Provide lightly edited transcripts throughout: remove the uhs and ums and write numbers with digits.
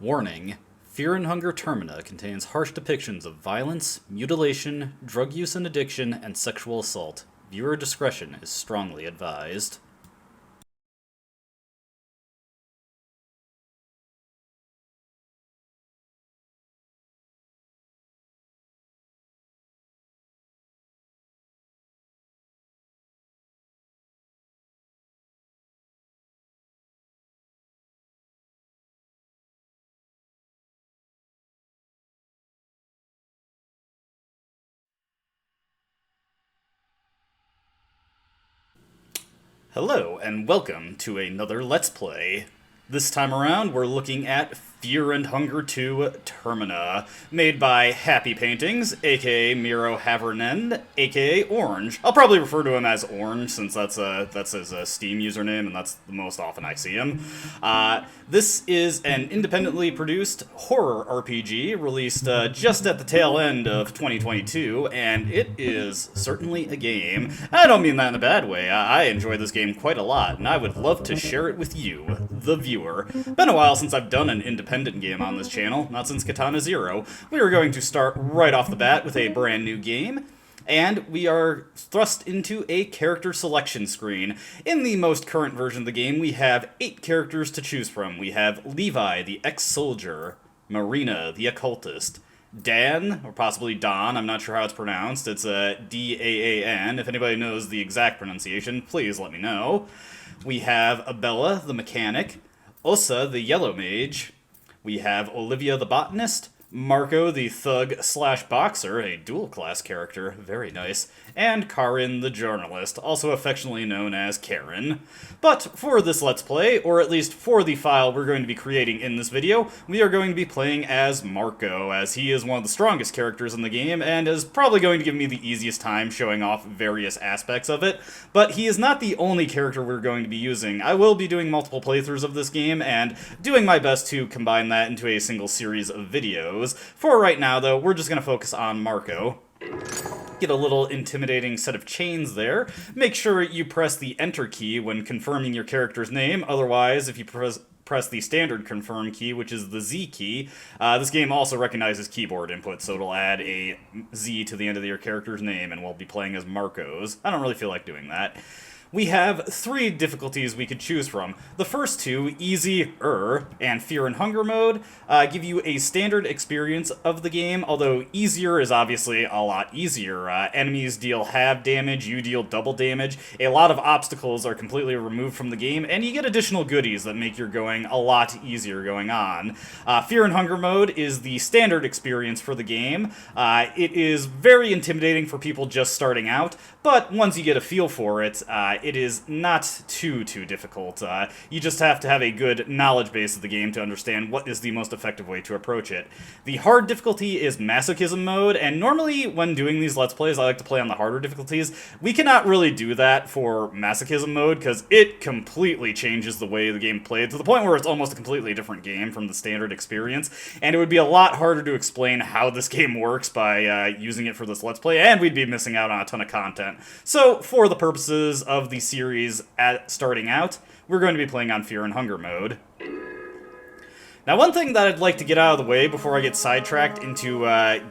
Warning: Fear and Hunger Termina contains harsh depictions of violence, mutilation, drug use and addiction, and sexual assault. Viewer discretion is strongly advised. Hello, and welcome to another Let's Play. This time around, we're looking at Fear and Hunger 2 Termina, made by Happy Paintings, aka Miro Havernen, aka Orange. I'll probably refer to him as Orange, since that's his Steam username, and that's the most often I see him. This is an independently produced horror RPG, released just at the tail end of 2022, and it is certainly a game. I don't mean that in a bad way. I enjoy this game quite a lot, and I would love to share it with you, the viewer. Been a while since I've done an independent game on this channel, not since Katana Zero. We are going to start right off the bat with a brand new game, and we are thrust into a character selection screen. In the most current version of the game, we have 8 characters to choose from. We have Levi, the ex-soldier, Marina, the occultist, Dan, or possibly Don, I'm not sure how it's pronounced, it's D-A-A-N. If anybody knows the exact pronunciation, please let me know. We have Abella, the mechanic, Osa, the yellow mage, we have Olivia, the botanist, Marco, the thug/boxer, a dual-class character, very nice, and Karin, the journalist, also affectionately known as Karen. But for this Let's Play, or at least for the file we're going to be creating in this video, we are going to be playing as Marco, as he is one of the strongest characters in the game, and is probably going to give me the easiest time showing off various aspects of it. But he is not the only character we're going to be using. I will be doing multiple playthroughs of this game, and doing my best to combine that into a single series of videos. For right now, though, we're just going to focus on Marco. Get a little intimidating set of chains there. Make sure you press the Enter key when confirming your character's name. Otherwise, if you press the standard confirm key, which is the Z key, this game also recognizes keyboard input, so it'll add a Z to the end of your character's name, and we'll be playing as Marco's. I don't really feel like doing that. We have 3 difficulties we could choose from. The first 2, Easy, and Fear and Hunger mode, give you a standard experience of the game, although easier is obviously a lot easier. Enemies deal half damage, you deal double damage, a lot of obstacles are completely removed from the game, and you get additional goodies that make your going a lot easier going on. Fear and Hunger mode is the standard experience for the game. It is very intimidating for people just starting out, but once you get a feel for it, it is not too difficult. You just have to have a good knowledge base of the game to understand what is the most effective way to approach it. The hard difficulty is masochism mode, and normally when doing these Let's Plays, I like to play on the harder difficulties. We cannot really do that for masochism mode, because it completely changes the way the game played, to the point where it's almost a completely different game from the standard experience, and it would be a lot harder to explain how this game works by using it for this Let's Play, and we'd be missing out on a ton of content. So, for the purposes of the series starting out, we're going to be playing on Fear and Hunger mode. Now, one thing that I'd like to get out of the way before I get sidetracked into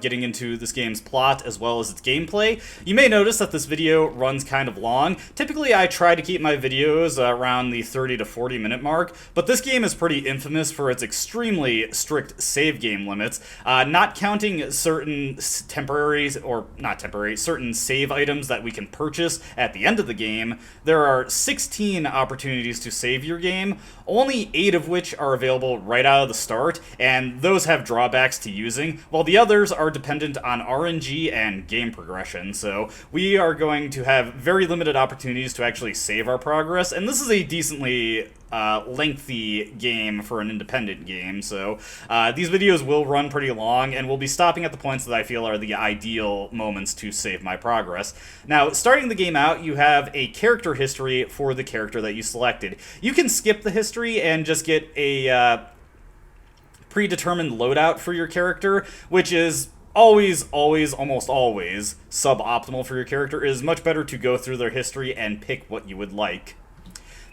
getting into this game's plot as well as its gameplay, you may notice that this video runs kind of long. Typically, I try to keep my videos around the 30 to 40 minute mark, but this game is pretty infamous for its extremely strict save game limits, not counting certain certain save items that we can purchase at the end of the game. There are 16 opportunities to save your game, only 8 of which are available right out of the start, and those have drawbacks to using, while the others are dependent on RNG and game progression, so we are going to have very limited opportunities to actually save our progress, and this is a decently lengthy game for an independent game, so these videos will run pretty long, and we'll be stopping at the points that I feel are the ideal moments to save my progress. Now, starting the game out, you have a character history for the character that you selected. You can skip the history and just get a predetermined loadout for your character, which is almost always suboptimal for your character. It is much better to go through their history and pick what you would like.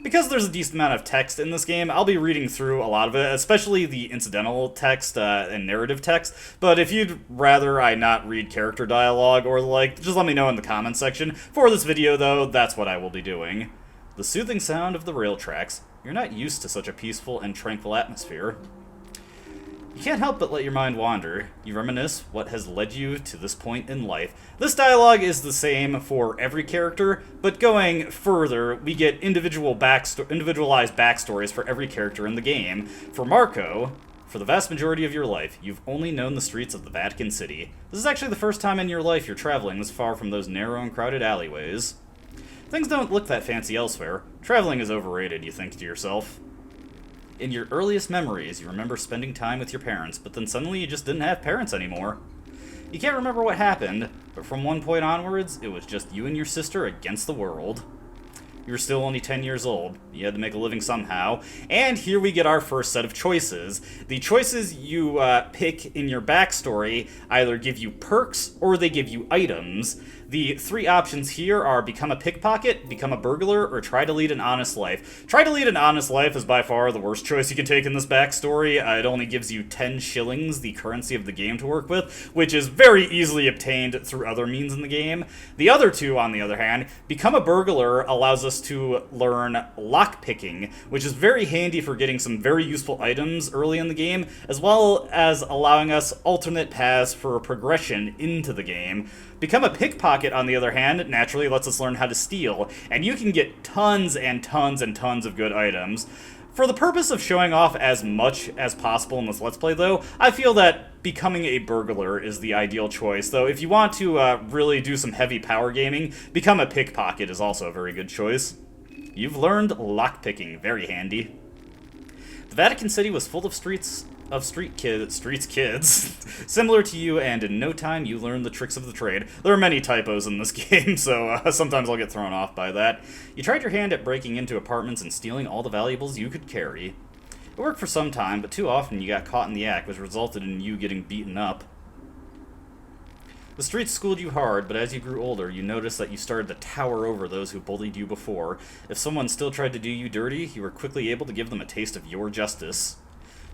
Because there's a decent amount of text in this game, I'll be reading through a lot of it, especially the incidental text and narrative text. But if you'd rather I not read character dialogue or the like, just let me know in the comments section. For this video, though, that's what I will be doing. The soothing sound of the rail tracks. You're not used to such a peaceful and tranquil atmosphere. You can't help but let your mind wander. You reminisce what has led you to this point in life. This dialogue is the same for every character, but going further, we get individualized backstories for every character in the game. For Marco, for the vast majority of your life, you've only known the streets of the Vatican City. This is actually the first time in your life you're traveling this far from those narrow and crowded alleyways. Things don't look that fancy elsewhere. Traveling is overrated, you think to yourself. In your earliest memories, you remember spending time with your parents, but then suddenly you just didn't have parents anymore. You can't remember what happened, but from one point onwards, it was just you and your sister against the world. You were still only 10 years old. You had to make a living somehow. And here we get our first set of choices. The choices you pick in your backstory either give you perks or they give you items. The three options here are become a pickpocket, become a burglar, or try to lead an honest life. Try to lead an honest life is by far the worst choice you can take in this backstory. It only gives you 10 shillings, the currency of the game, to work with, which is very easily obtained through other means in the game. The other two, on the other hand, become a burglar allows us to learn lockpicking, which is very handy for getting some very useful items early in the game, as well as allowing us alternate paths for progression into the game. Become a pickpocket, on the other hand, naturally lets us learn how to steal, and you can get tons and tons and tons of good items. For the purpose of showing off as much as possible in this Let's Play, though, I feel that becoming a burglar is the ideal choice, though if you want to really do some heavy power gaming, become a pickpocket is also a very good choice. You've learned lockpicking, very handy. The Vatican City was full of street kids, similar to you, and in no time you learn the tricks of the trade. There are many typos in this game, so sometimes I'll get thrown off by that. You tried your hand at breaking into apartments and stealing all the valuables you could carry. It worked for some time, but too often you got caught in the act, which resulted in you getting beaten up. The streets schooled you hard, but as you grew older, you noticed that you started to tower over those who bullied you before. If someone still tried to do you dirty, you were quickly able to give them a taste of your justice.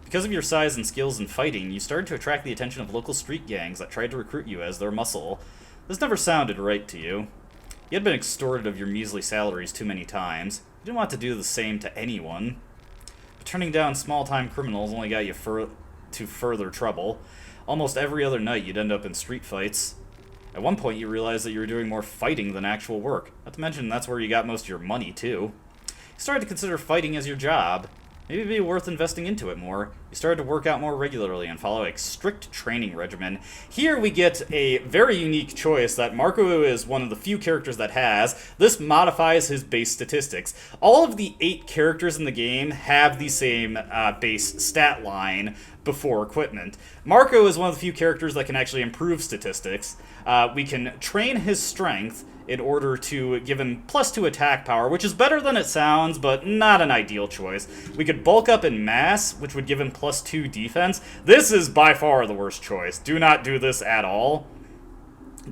Because of your size and skills in fighting, you started to attract the attention of local street gangs that tried to recruit you as their muscle. This never sounded right to you. You had been extorted of your measly salaries too many times. You didn't want to do the same to anyone. But turning down small-time criminals only got you to further trouble. Almost every other night you'd end up in street fights. At one point you realized that you were doing more fighting than actual work. Not to mention that's where you got most of your money, too. You started to consider fighting as your job. Maybe it'd be worth investing into it more. You started to work out more regularly and follow a strict training regimen. Here we get a very unique choice that Marco is one of the few characters that has. This modifies his base statistics. All of the 8 characters in the game have the same base stat line before equipment. Marco is one of the few characters that can actually improve statistics. We can train his strength in order to give him +2 attack power, which is better than it sounds, but not an ideal choice. We could bulk up in mass, which would give him +2 defense. This is by far the worst choice. Do not do this at all.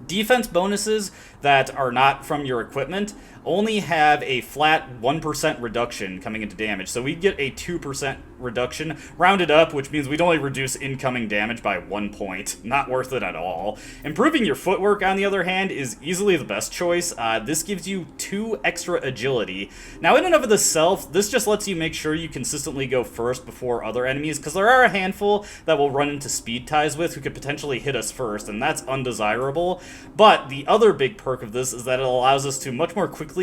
Defense bonuses that are not from your equipment only have a flat 1% reduction coming into damage. So we'd get a 2% reduction, rounded up, which means we'd only reduce incoming damage by 1 point. Not worth it at all. Improving your footwork, on the other hand, is easily the best choice. This gives you 2 extra agility. Now, in and of itself, this just lets you make sure you consistently go first before other enemies, because there are a handful that we'll run into speed ties with who could potentially hit us first, and that's undesirable. But the other big perk of this is that it allows us to much more quickly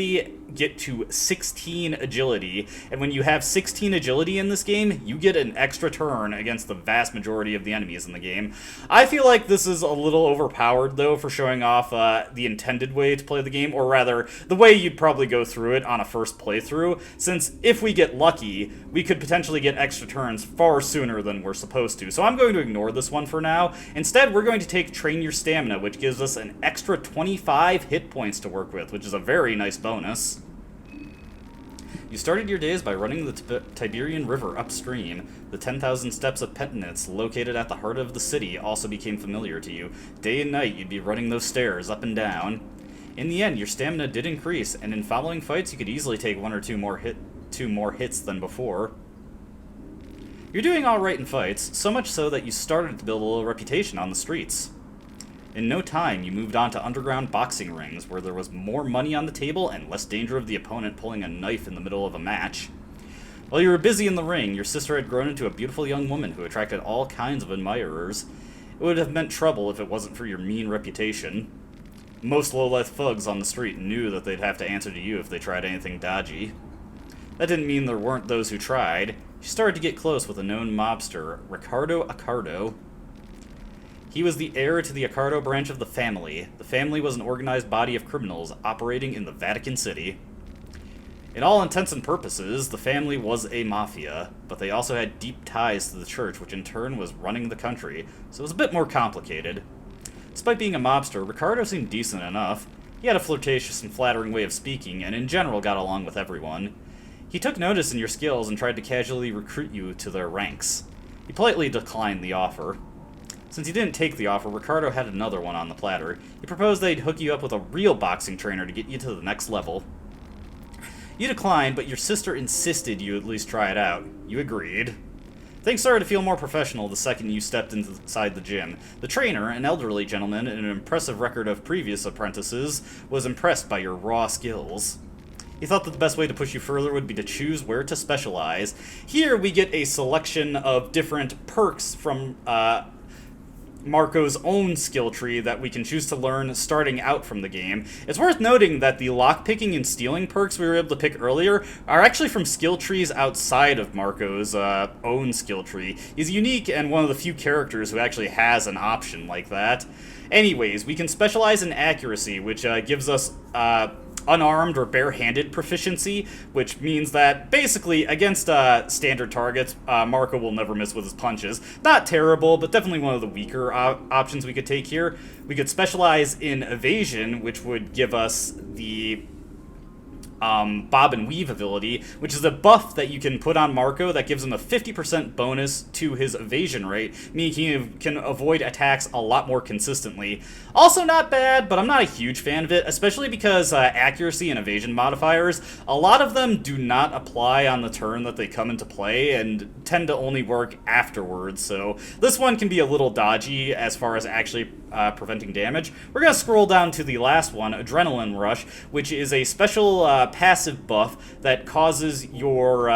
get to 16 agility, and when you have 16 agility in this game, you get an extra turn against the vast majority of the enemies in the game. I feel like this is a little overpowered, though, for showing off the intended way to play the game, or rather, the way you'd probably go through it on a first playthrough, since if we get lucky, we could potentially get extra turns far sooner than we're supposed to. So I'm going to ignore this one for now. Instead, we're going to take Train Your Stamina, which gives us an extra 25 hit points to work with, which is a very nice bonus. You started your days by running the Tiberian River upstream. The 10,000 steps of penitence located at the heart of the city also became familiar to you. Day and night you'd be running those stairs up and down. In the end, your stamina did increase, and in following fights you could easily take 1 or 2 more 2 more hits than before. You're doing alright in fights, so much so that you started to build a little reputation on the streets. In no time, you moved on to underground boxing rings, where there was more money on the table and less danger of the opponent pulling a knife in the middle of a match. While you were busy in the ring, your sister had grown into a beautiful young woman who attracted all kinds of admirers. It would have meant trouble if it wasn't for your mean reputation. Most low-life thugs on the street knew that they'd have to answer to you if they tried anything dodgy. That didn't mean there weren't those who tried. You started to get close with a known mobster, Ricardo Accardo. He was the heir to the Accardo branch of the family. The family was an organized body of criminals operating in the Vatican City. In all intents and purposes, the family was a mafia, but they also had deep ties to the church, which in turn was running the country, so it was a bit more complicated. Despite being a mobster, Ricardo seemed decent enough. He had a flirtatious and flattering way of speaking, and in general got along with everyone. He took notice in your skills and tried to casually recruit you to their ranks. He politely declined the offer. Since he didn't take the offer, Ricardo had another one on the platter. He proposed they'd hook you up with a real boxing trainer to get you to the next level. You declined, but your sister insisted you at least try it out. You agreed. Things started to feel more professional the second you stepped inside the gym. The trainer, an elderly gentleman and an impressive record of previous apprentices, was impressed by your raw skills. He thought that the best way to push you further would be to choose where to specialize. Here we get a selection of different perks from Marco's own skill tree that we can choose to learn starting out from the game. It's worth noting that the lockpicking and stealing perks we were able to pick earlier are actually from skill trees outside of Marco's own skill tree. He's unique and one of the few characters who actually has an option like that. Anyways, we can specialize in accuracy, which gives us unarmed or barehanded proficiency, which means that basically against standard targets, Marco will never miss with his punches. Not terrible, but definitely one of the weaker options we could take here. We could specialize in evasion, which would give us the bob and weave ability, which is a buff that you can put on Marco that gives him a 50% bonus to his evasion rate, meaning he can avoid attacks a lot more consistently. Also not bad, but I'm not a huge fan of it, especially because accuracy and evasion modifiers, a lot of them do not apply on the turn that they come into play and tend to only work afterwards, so this one can be a little dodgy as far as actually preventing damage. We're going to scroll down to the last one, Adrenaline Rush, which is a special passive buff that causes your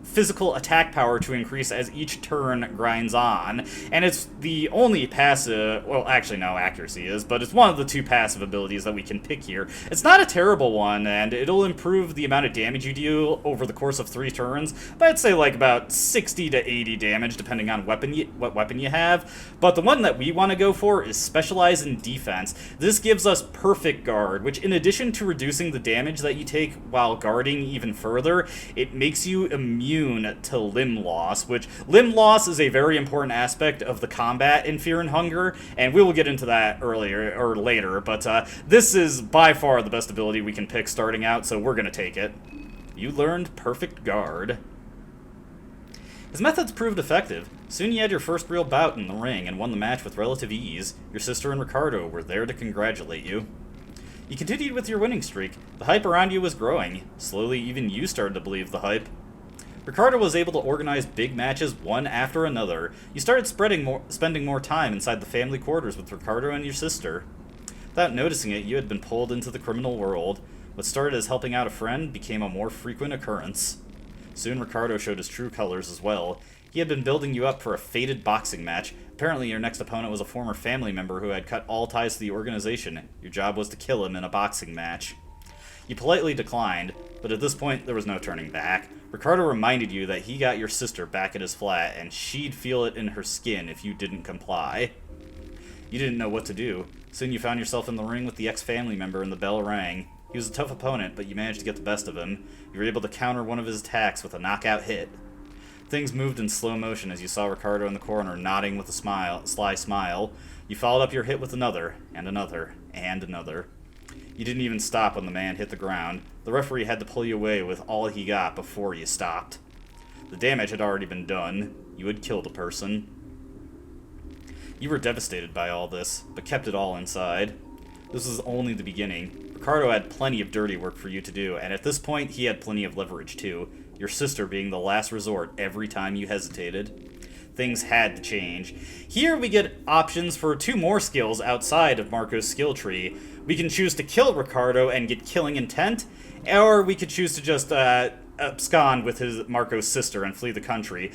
physical attack power to increase as each turn grinds on, and it's the only passive, well actually no, accuracy is, but it's one of the 2 passive abilities that we can pick here. It's not a terrible one, and it'll improve the amount of damage you deal over the course of 3 turns, but I'd say like about 60 to 80 damage depending on what weapon you have. But the one that we want to go for is Specialize in Defense. This gives us Perfect Guard, which in addition to reducing the damage that you take while guarding even further, it makes you immune to limb loss, which limb loss is a very important aspect of the combat in Fear and Hunger, and we will get into that earlier or later, but this is by far the best ability we can pick starting out, so we're going to take it. You learned Perfect Guard. His methods proved effective. Soon you had your first real bout in the ring and won the match with relative ease. Your sister and Ricardo were there to congratulate you. You continued with your winning streak. The hype around you was growing. Slowly, even you started to believe the hype. Ricardo was able to organize big matches one after another. You started spending more time inside the family quarters with Ricardo and your sister. Without noticing it, you had been pulled into the criminal world. What started as helping out a friend became a more frequent occurrence. Soon Ricardo showed his true colors as well. He had been building you up for a fated boxing match. Apparently your next opponent was a former family member who had cut all ties to the organization. Your job was to kill him in a boxing match. You politely declined, but at this point there was no turning back. Ricardo reminded you that he got your sister back at his flat, and she'd feel it in her skin if you didn't comply. You didn't know what to do. Soon you found yourself in the ring with the ex-family member and the bell rang. He was a tough opponent, but you managed to get the best of him. You were able to counter one of his attacks with a knockout hit. Things moved in slow motion as you saw Ricardo in the corner nodding with a sly smile. You followed up your hit with another, and another, and another. You didn't even stop when the man hit the ground. The referee had to pull you away with all he got before you stopped. The damage had already been done. You had killed a person. You were devastated by all this, but kept it all inside. This was only the beginning. Ricardo had plenty of dirty work for you to do, and at this point, he had plenty of leverage too, your sister being the last resort every time you hesitated. Things had to change. Here we get options for 2 more skills outside of Marco's skill tree. We can choose to kill Ricardo and get killing intent, or we could choose to just abscond with Marco's sister and flee the country.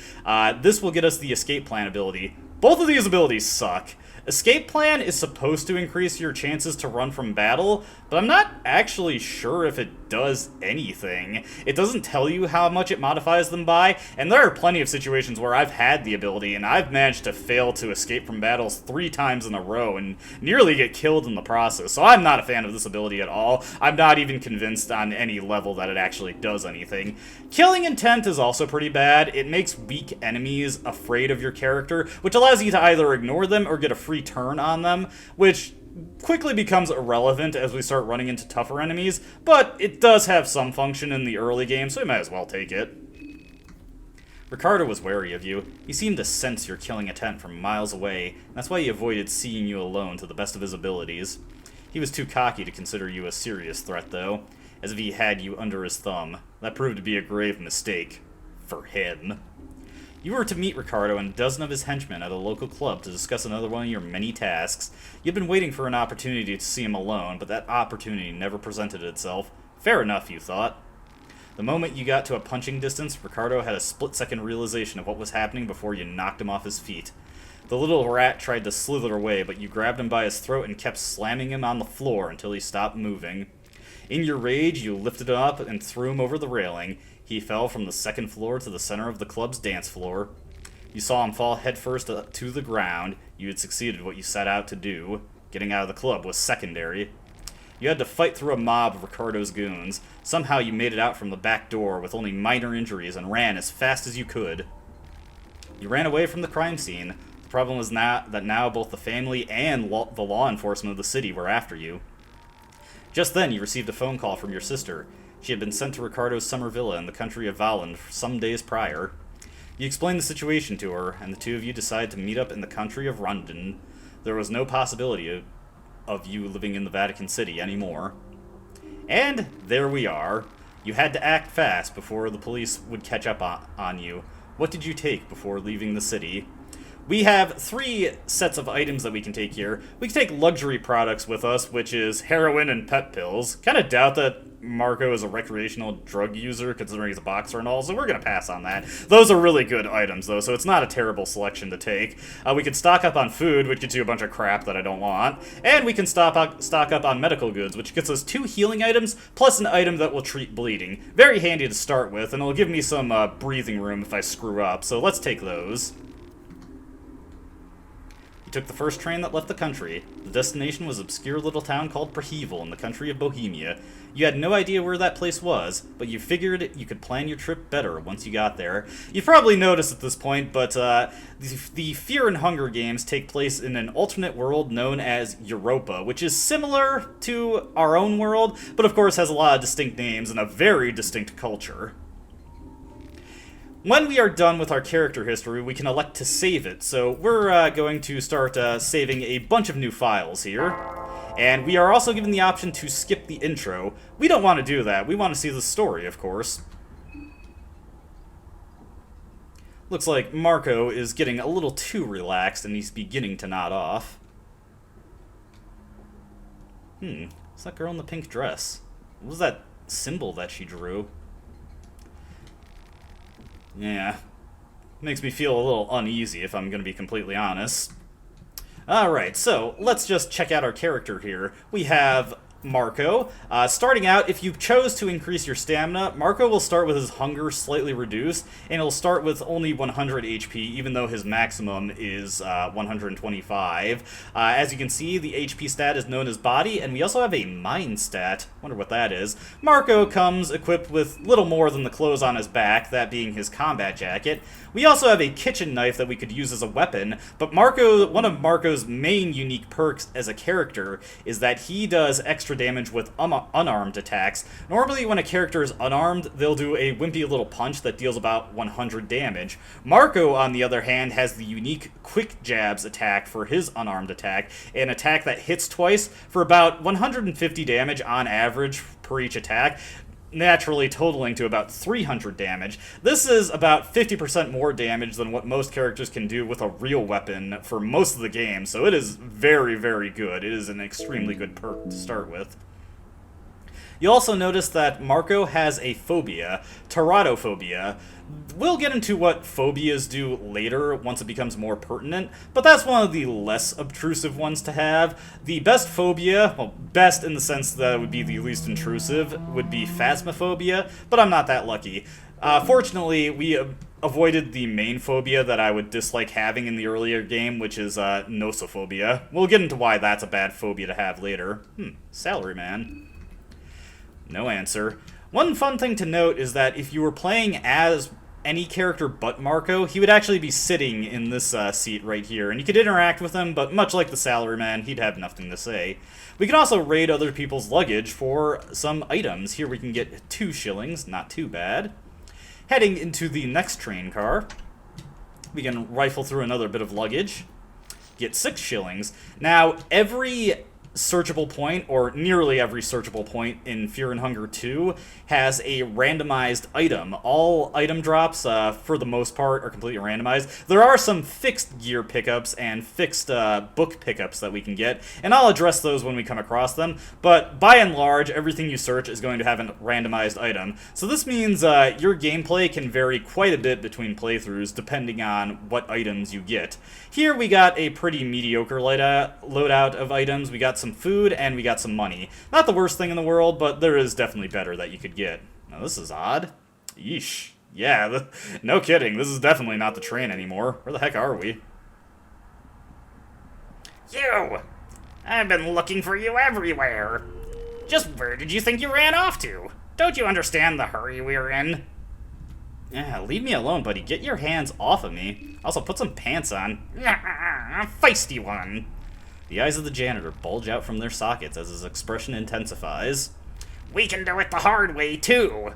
This will get us the escape plan ability. Both of these abilities suck. Escape plan is supposed to increase your chances to run from battle, but I'm not actually sure if it does anything. It doesn't tell you how much it modifies them by, and there are plenty of situations where I've had the ability and I've managed to fail to escape from battles 3 times in a row and nearly get killed in the process, so I'm not a fan of this ability at all. I'm not even convinced on any level that it actually does anything. Killing intent is also pretty bad. It makes weak enemies afraid of your character, which allows you to either ignore them or get a free turn on them, which quickly becomes irrelevant as we start running into tougher enemies, but it does have some function in the early game, so we might as well take it. Ricardo was wary of you. He seemed to sense your killing intent from miles away, and that's why he avoided seeing you alone to the best of his abilities. He was too cocky to consider you a serious threat, though, as if he had you under his thumb. That proved to be a grave mistake. For him. You were to meet Ricardo and a dozen of his henchmen at a local club to discuss another one of your many tasks. You'd been waiting for an opportunity to see him alone, but that opportunity never presented itself. Fair enough, you thought. The moment you got to a punching distance, Ricardo had a split-second realization of what was happening before you knocked him off his feet. The little rat tried to slither away, but you grabbed him by his throat and kept slamming him on the floor until he stopped moving. In your rage, you lifted him up and threw him over the railing. He fell from the 2nd floor to the center of the club's dance floor. You saw him fall headfirst to the ground. You had succeeded what you set out to do. Getting out of the club was secondary. You had to fight through a mob of Ricardo's goons. Somehow you made it out from the back door with only minor injuries and ran as fast as you could. You ran away from the crime scene. The problem was that now both the family and the law enforcement of the city were after you. Just then, you received a phone call from your sister. She had been sent to Ricardo's summer villa in the country of Valland some days prior. You explained the situation to her, and the 2 of you decided to meet up in the country of Rundon. There was no possibility of you living in the Vatican City anymore. And there we are. You had to act fast before the police would catch up on you. What did you take before leaving the city? We have 3 sets of items that we can take here. We can take luxury products with us, which is heroin and pet pills. Kind of doubt that Marco is a recreational drug user, considering he's a boxer and all, so we're going to pass on that. Those are really good items, though, so it's not a terrible selection to take. We can stock up on food, which gets you a bunch of crap that I don't want. And we can stock up on medical goods, which gets us 2 healing items, plus an item that will treat bleeding. Very handy to start with, and it'll give me some breathing room if I screw up, so let's take those. You took the first train that left the country. The destination was an obscure little town called Prehevil in the country of Bohemia. You had no idea where that place was, but you figured you could plan your trip better once you got there. You've probably noticed at this point, but the Fear and Hunger games take place in an alternate world known as Europa, which is similar to our own world, but of course has a lot of distinct names and a very distinct culture. When we are done with our character history, we can elect to save it, so we're going to start saving a bunch of new files here. And we are also given the option to skip the intro. We don't want to do that. We want to see the story, of course. Looks like Marco is getting a little too relaxed, and he's beginning to nod off. It's that girl in the pink dress. What was that symbol that she drew? Yeah, makes me feel a little uneasy if I'm going to be completely honest. Alright, so let's just check out our character here. We have Marco. Starting out, if you chose to increase your stamina, Marco will start with his hunger slightly reduced, and he'll start with only 100 HP, even though his maximum is 125. As you can see, the HP stat is known as body, and we also have a mind stat. Wonder what that is. Marco comes equipped with little more than the clothes on his back, that being his combat jacket. We also have a kitchen knife that we could use as a weapon, but one of Marco's main unique perks as a character is that he does extra extra damage with unarmed attacks. Normally, when a character is unarmed, they'll do a wimpy little punch that deals about 100 damage. Marco, on the other hand, has the unique quick jabs attack for his unarmed attack, an attack that hits twice for about 150 damage on average per each attack, naturally totaling to about 300 damage. This is about 50% more damage than what most characters can do with a real weapon for most of the game, so it is very, very good. It is an extremely good perk to start with. You'll also notice that Marco has a phobia, teratophobia. We'll get into what phobias do later once it becomes more pertinent, but that's one of the less obtrusive ones to have. The best phobia, well, best in the sense that it would be the least intrusive, would be phasmophobia, but I'm not that lucky. Fortunately, we avoided the main phobia that I would dislike having in the earlier game, which is nosophobia. We'll get into why that's a bad phobia to have later. Salaryman. No answer. One fun thing to note is that if you were playing as any character but Marco, he would actually be sitting in this seat right here, and you could interact with him, but much like the salaryman, he'd have nothing to say. We can also raid other people's luggage for some items. Here we can get 2 shillings, not too bad. Heading into the next train car, we can rifle through another bit of luggage, get 6 shillings. Now, every searchable point, or nearly every searchable point in Fear and Hunger 2, has a randomized item. All item drops, for the most part, are completely randomized. There are some fixed gear pickups and fixed book pickups that we can get, and I'll address those when we come across them, but by and large, everything you search is going to have a randomized item. So this means your gameplay can vary quite a bit between playthroughs depending on what items you get. Here we got a pretty mediocre loadout of items. We got some food, and we got some money. Not the worst thing in the world, but there is definitely better that you could get. Now, this is odd. Yeesh. Yeah, no kidding. This is definitely not the train anymore. Where the heck are we? You! I've been looking for you everywhere. Just where did you think you ran off to? Don't you understand the hurry we're in? Yeah, leave me alone, buddy. Get your hands off of me. Also, put some pants on. Feisty one. The eyes of the janitor bulge out from their sockets as his expression intensifies. We can do it the hard way, too.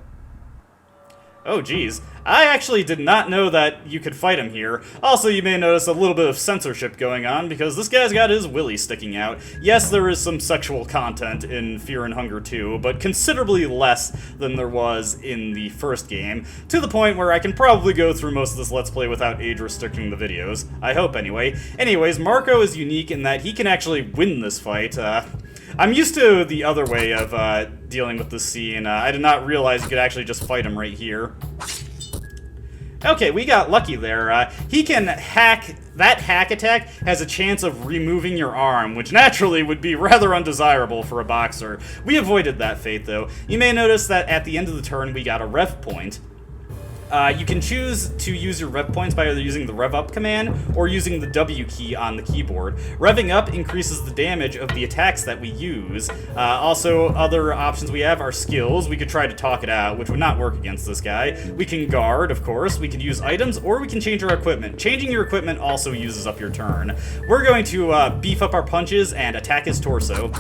Oh, geez. I actually did not know that you could fight him here. Also, you may notice a little bit of censorship going on, because this guy's got his willy sticking out. Yes, there is some sexual content in Fear and Hunger 2, but considerably less than there was in the first game, to the point where I can probably go through most of this Let's Play without age restricting the videos. I hope, anyway. Anyways, Marco is unique in that he can actually win this fight. I'm used to the other way of dealing with this scene. I did not realize you could actually just fight him right here. Okay, we got lucky there. He can hack... That hack attack has a chance of removing your arm, which naturally would be rather undesirable for a boxer. We avoided that fate, though. You may notice that at the end of the turn, we got a rev point. You can choose to use your rev points by either using the rev up command or using the W key on the keyboard. Revving up increases the damage of the attacks that we use. Also, other options we have are skills. We could try to talk it out, which would not work against this guy. We can guard, of course. We could use items, or we can change our equipment. Changing your equipment also uses up your turn. We're going to beef up our punches and attack his torso.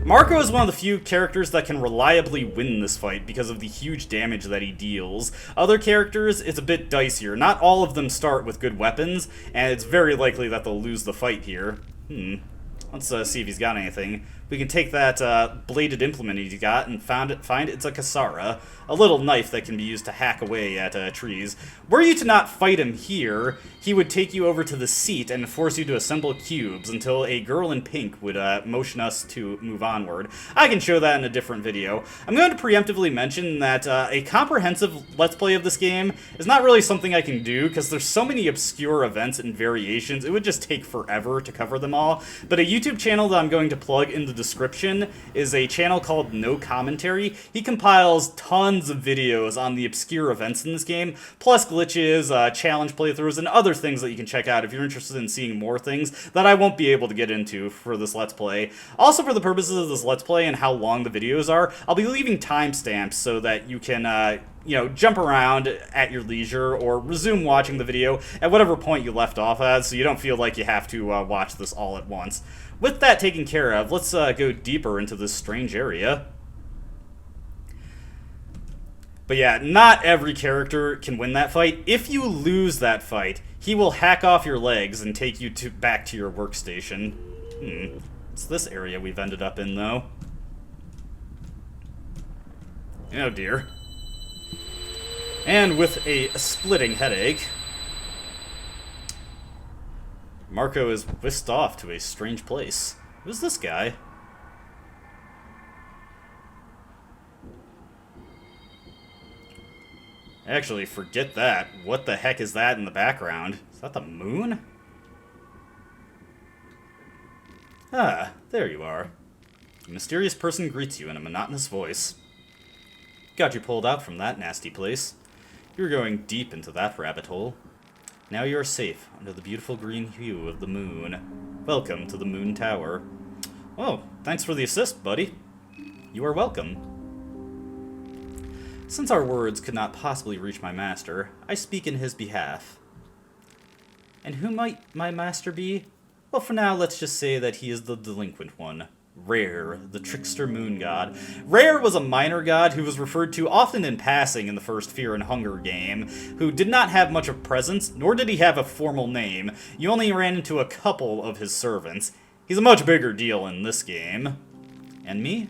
Marco is one of the few characters that can reliably win this fight because of the huge damage that he deals. Other characters, it's a bit dicier. Not all of them start with good weapons, and it's very likely that they'll lose the fight here. Let's see if he's got anything. We can take that bladed implement he's got and find it's a Kasara, a little knife that can be used to hack away at trees. Were you to not fight him here, he would take you over to the seat and force you to assemble cubes until a girl in pink would motion us to move onward. I can show that in a different video. I'm going to preemptively mention that a comprehensive Let's Play of this game is not really something I can do because there's so many obscure events and variations, it would just take forever to cover them all. But a YouTube channel that I'm going to plug in the description is a channel called No Commentary. He compiles tons of videos on the obscure events in this game, plus glitches, challenge playthroughs, and other things that you can check out if you're interested in seeing more things that I won't be able to get into for this Let's Play. Also, for the purposes of this Let's Play and how long the videos are, I'll be leaving timestamps so that you can jump around at your leisure or resume watching the video at whatever point you left off at, so you don't feel like you have to watch this all at once. With that taken care of, let's go deeper into this strange area. But yeah, not every character can win that fight. If you lose that fight, he will hack off your legs and take you back to your workstation. It's this area we've ended up in, though. Oh dear. And with a splitting headache, Marco is whisked off to a strange place. Who's this guy? Actually, forget that. What the heck is that in the background? Is that the moon? Ah, there you are. A mysterious person greets you in a monotonous voice. Got you pulled out from that nasty place. You were going deep into that rabbit hole. Now you are safe under the beautiful green hue of the moon. Welcome to the Moon Tower. Oh, thanks for the assist, buddy. You are welcome. Since our words could not possibly reach my master, I speak in his behalf. And who might my master be? Well, for now, let's just say that he is the delinquent one. Rare, the trickster moon god. Rare was a minor god who was referred to often in passing in the first Fear and Hunger game, who did not have much of presence, nor did he have a formal name. You only ran into a couple of his servants. He's a much bigger deal in this game. And me?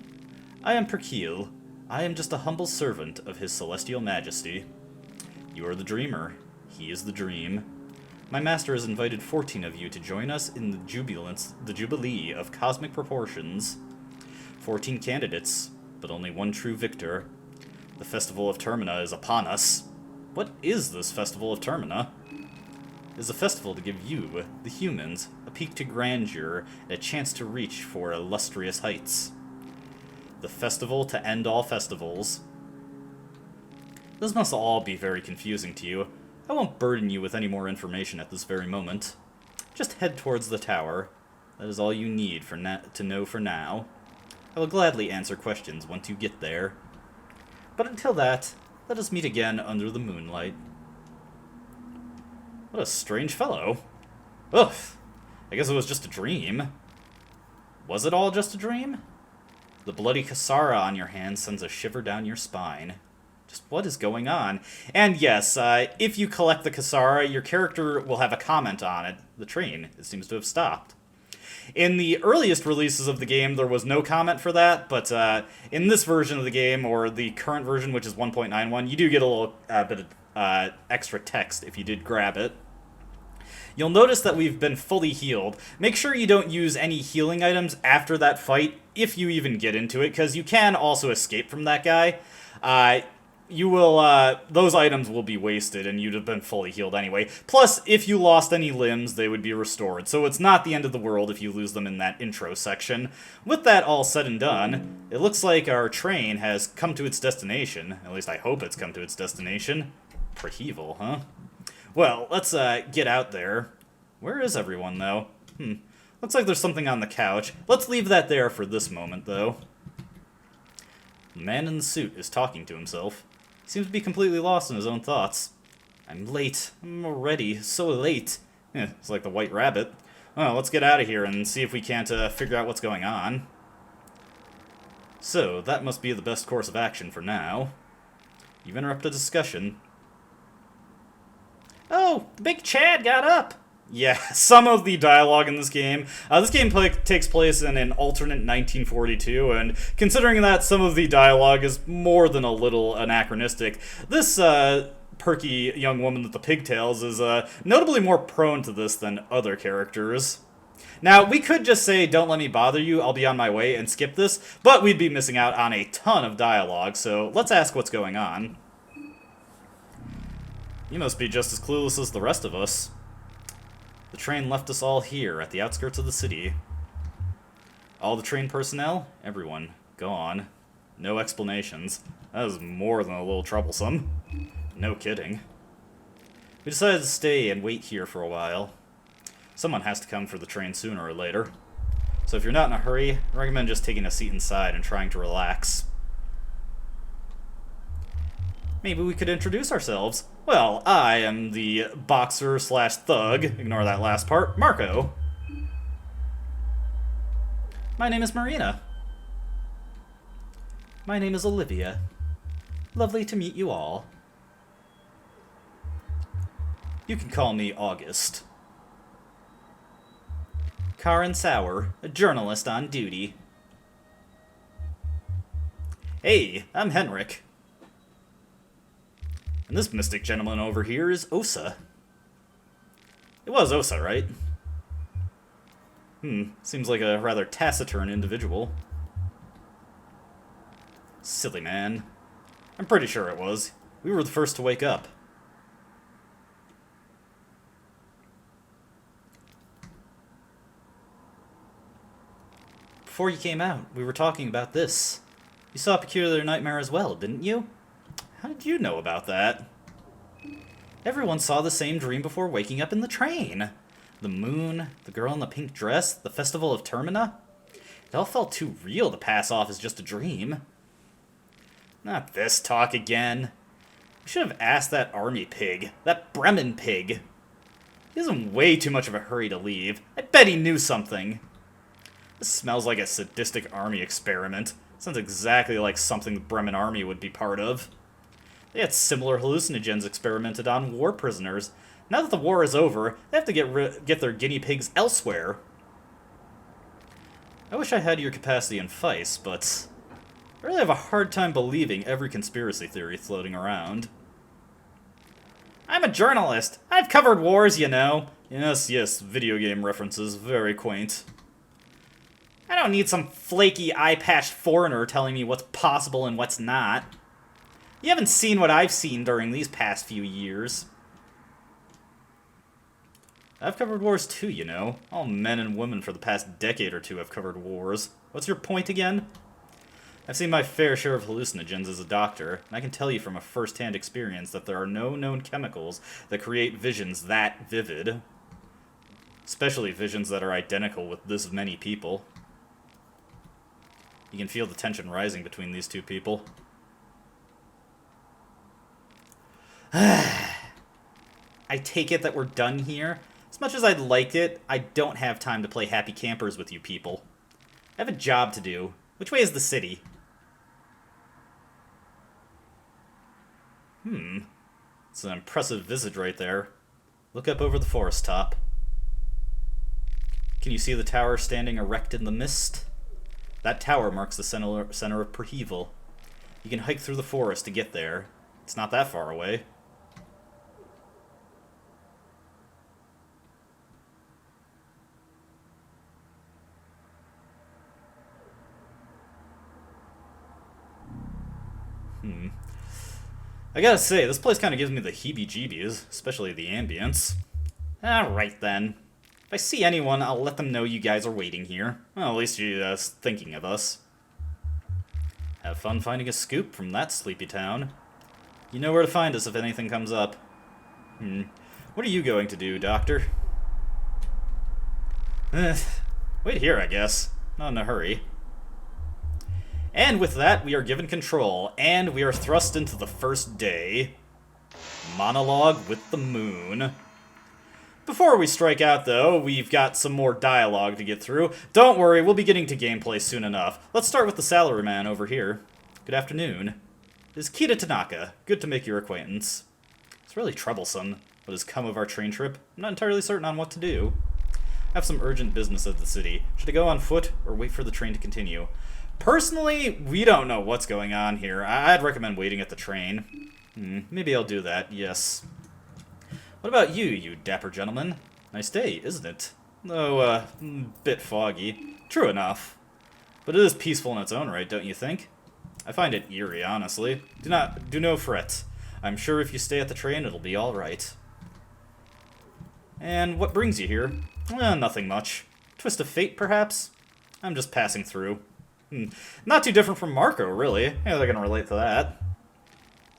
I am Prehevil. I am just a humble servant of his celestial majesty. You are the dreamer. He is the dream. My master has invited 14 of you to join us in the Jubilee of cosmic proportions. 14 candidates, but only one true victor. The Festival of Termina is upon us. What is this Festival of Termina? It is a festival to give you, the humans, a peek to grandeur and a chance to reach for illustrious heights. The festival to end all festivals. This must all be very confusing to you. I won't burden you with any more information at this very moment. Just head towards the tower. That is all you need to know for now. I will gladly answer questions once you get there. But until that, let us meet again under the moonlight. What a strange fellow. Ugh, I guess it was just a dream. Was it all just a dream? The bloody Kasara on your hand sends a shiver down your spine. Just what is going on? And yes, if you collect the Kasara, your character will have a comment on it. The train, it seems to have stopped. In the earliest releases of the game, there was no comment for that, but in this version of the game, or the current version, which is 1.91, you do get a little bit of extra text if you did grab it. You'll notice that we've been fully healed. Make sure you don't use any healing items after that fight, if you even get into it, because you can also escape from that guy. Those items will be wasted, and you'd have been fully healed anyway. Plus, if you lost any limbs, they would be restored, so it's not the end of the world if you lose them in that intro section. With that all said and done, it looks like our train has come to its destination. At least I hope it's come to its destination. Prehevil, huh? Well, let's get out there. Where is everyone, though? Looks like there's something on the couch. Let's leave that there for this moment, though. The man in the suit is talking to himself. He seems to be completely lost in his own thoughts. I'm late. I'm already so late. It's like the White Rabbit. Well, let's get out of here and see if we can't figure out what's going on. So, that must be the best course of action for now. You've interrupted a discussion. Oh, Big Chad got up! Yeah, some of the dialogue in this game. This game takes place in an alternate 1942, and considering that some of the dialogue is more than a little anachronistic, this perky young woman with the pigtails is notably more prone to this than other characters. Now, we could just say, don't let me bother you, I'll be on my way, and skip this, but we'd be missing out on a ton of dialogue, so let's ask what's going on. You must be just as clueless as the rest of us. The train left us all here, at the outskirts of the city. All the train personnel? Everyone. Gone. No explanations. That is more than a little troublesome. No kidding. We decided to stay and wait here for a while. Someone has to come for the train sooner or later. So if you're not in a hurry, I recommend just taking a seat inside and trying to relax. Maybe we could introduce ourselves. Well, I am the boxer slash thug, ignore that last part, Marco. My name is Marina. My name is Olivia. Lovely to meet you all. You can call me August. Karen Sauer, a journalist on duty. Hey, I'm Henrik. And this mystic gentleman over here is Osa. It was Osa, right? Seems like a rather taciturn individual. Silly man. I'm pretty sure it was. We were the first to wake up. Before you came out, we were talking about this. You saw a peculiar nightmare as well, didn't you? How did you know about that? Everyone saw the same dream before waking up in the train. The moon, the girl in the pink dress, the festival of Termina. It all felt too real to pass off as just a dream. Not this talk again. We should have asked that army pig, that Bremen pig. He's in way too much of a hurry to leave. I bet he knew something. This smells like a sadistic army experiment. Sounds exactly like something the Bremen army would be part of. They had similar hallucinogens experimented on war prisoners. Now that the war is over, they have to get their guinea pigs elsewhere. I wish I had your capacity in Feist, but I really have a hard time believing every conspiracy theory floating around. I'm a journalist. I've covered wars, you know. Yes, video game references. Very quaint. I don't need some flaky, eye-patched foreigner telling me what's possible and what's not. You haven't seen what I've seen during these past few years. I've covered wars too, you know. All men and women for the past decade or two have covered wars. What's your point again? I've seen my fair share of hallucinogens as a doctor, and I can tell you from a first-hand experience that there are no known chemicals that create visions that vivid. Especially visions that are identical with this many people. You can feel the tension rising between these two people. I take it that we're done here. As much as I'd like it, I don't have time to play happy campers with you people. I have a job to do. Which way is the city? It's an impressive visage right there. Look up over the forest top. Can you see the tower standing erect in the mist? That tower marks the center of Prehevil. You can hike through the forest to get there. It's not that far away. I gotta say, this place kind of gives me the heebie-jeebies, especially the ambience. Alright then. If I see anyone, I'll let them know you guys are waiting here. Well, at least you're thinking of us. Have fun finding a scoop from that sleepy town. You know where to find us if anything comes up. What are you going to do, Doctor? Wait here, I guess. Not in a hurry. And with that, we are given control, and we are thrust into the first day. Monologue with the Moon. Before we strike out, though, we've got some more dialogue to get through. Don't worry, we'll be getting to gameplay soon enough. Let's start with the salaryman over here. Good afternoon. This is Kita Tanaka. Good to make your acquaintance. It's really troublesome what has come of our train trip. I'm not entirely certain on what to do. I have some urgent business at the city. Should I go on foot or wait for the train to continue? Personally, we don't know what's going on here. I'd recommend waiting at the train. Maybe I'll do that, yes. What about you, you dapper gentleman? Nice day, isn't it? Though, bit foggy. True enough. But it is peaceful in its own right, don't you think? I find it eerie, honestly. Do no fret. I'm sure if you stay at the train, it'll be alright. And what brings you here? Nothing much. Twist of fate, perhaps? I'm just passing through. Not too different from Marco, really. Yeah, they're gonna relate to that.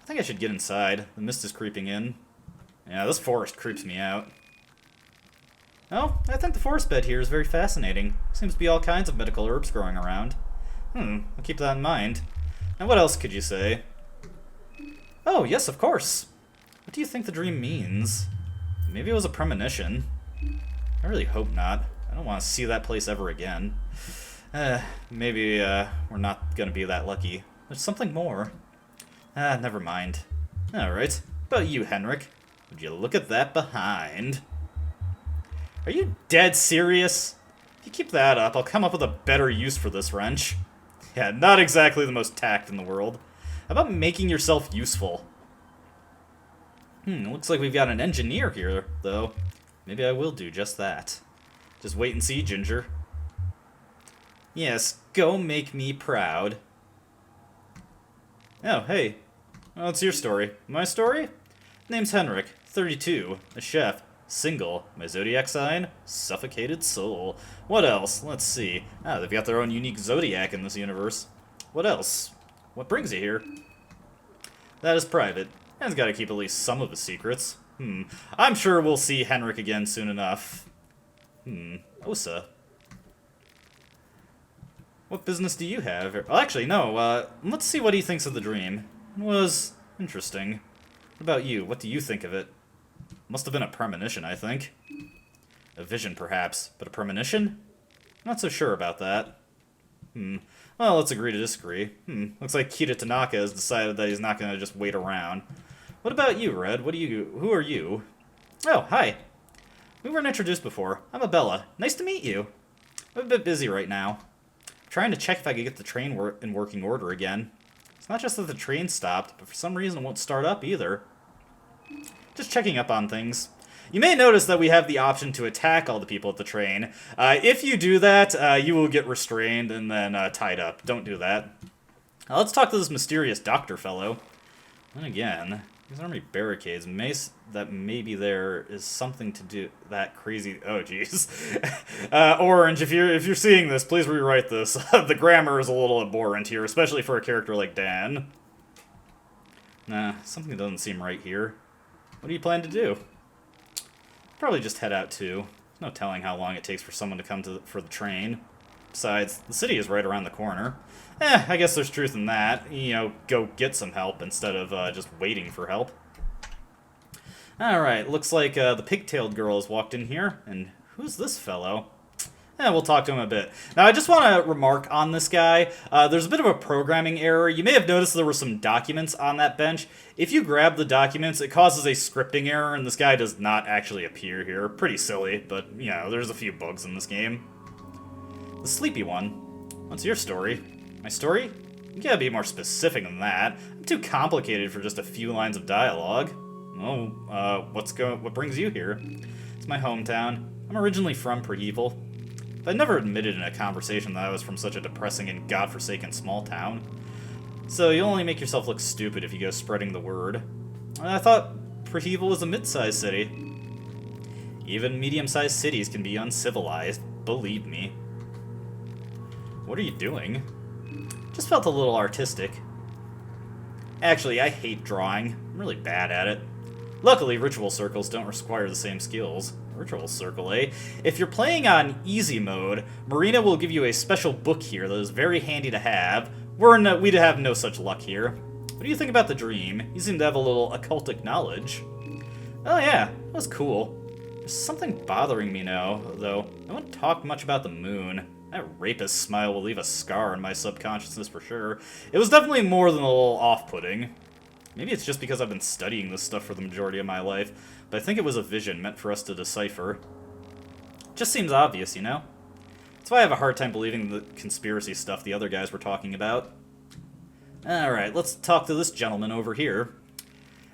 I think I should get inside. The mist is creeping in. Yeah, this forest creeps me out. Oh, I think the forest bed here is very fascinating. Seems to be all kinds of medical herbs growing around. I'll keep that in mind. And what else could you say? Oh, yes, of course. What do you think the dream means? Maybe it was a premonition. I really hope not. I don't want to see that place ever again. Maybe we're not going to be that lucky. There's something more. Never mind. Alright. About you, Henrik. Would you look at that behind? Are you dead serious? If you keep that up, I'll come up with a better use for this wrench. Yeah, not exactly the most tact in the world. How about making yourself useful? Looks like we've got an engineer here, though. Maybe I will do just that. Just wait and see, Ginger. Yes, go make me proud. Oh, hey. What's your story? My story? Name's Henrik, 32, a chef, single, my zodiac sign, suffocated soul. What else? Let's see. They've got their own unique zodiac in this universe. What else? What brings you here? That is private. Man's gotta keep at least some of his secrets. I'm sure we'll see Henrik again soon enough. Osa. What business do you have here? Oh, actually, no, let's see what he thinks of the dream. It was interesting. What about you? What do you think of it? Must have been a premonition, I think. A vision, perhaps, but a premonition? Not so sure about that. Well, let's agree to disagree. Looks like Kita Tanaka has decided that he's not gonna just wait around. What about you, Red? Who are you? Oh, hi. We weren't introduced before. I'm Abella. Nice to meet you. I'm a bit busy right now. I'm trying to check if I could get the train in working order again. It's not just that the train stopped, but for some reason it won't start up either. Just checking up on things. You may notice that we have the option to attack all the people at the train. If you do that, you will get restrained and then tied up. Don't do that. Let's talk to this mysterious doctor fellow. And again, these army barricades. Maybe there is something to do that crazy. Oh, jeez. Orange, if you're seeing this, please rewrite this. The grammar is a little abhorrent here, especially for a character like Dan. Nah, something doesn't seem right here. What do you plan to do? Probably just head out too. There's no telling how long it takes for someone to come for the train. Besides, the city is right around the corner. I guess there's truth in that. You know, go get some help instead of just waiting for help. Alright, looks like the pigtailed girl has walked in here. And who's this fellow? We'll talk to him a bit. Now, I just want to remark on this guy. There's a bit of a programming error. You may have noticed there were some documents on that bench. If you grab the documents, it causes a scripting error, and this guy does not actually appear here. Pretty silly, but, you know, there's a few bugs in this game. The sleepy one. What's your story? My story? You gotta be more specific than that. I'm too complicated for just a few lines of dialogue. Oh, what brings you here? It's my hometown. I'm originally from Prehevil. But I never admitted in a conversation that I was from such a depressing and godforsaken small town. So you'll only make yourself look stupid if you go spreading the word. I thought Prehevil was a mid-sized city. Even medium-sized cities can be uncivilized, believe me. What are you doing? Just felt a little artistic. Actually, I hate drawing. I'm really bad at it. Luckily, ritual circles don't require the same skills. Ritual circle, eh? If you're playing on easy mode, Marina will give you a special book here that is very handy to have. We'd have no such luck here. What do you think about the dream? You seem to have a little occultic knowledge. Oh yeah, that was cool. There's something bothering me now, though. I won't talk much about the moon. That rapist smile will leave a scar in my subconsciousness for sure. It was definitely more than a little off-putting. Maybe it's just because I've been studying this stuff for the majority of my life, but I think it was a vision meant for us to decipher. Just seems obvious, you know? That's why I have a hard time believing the conspiracy stuff the other guys were talking about. Alright, let's talk to this gentleman over here.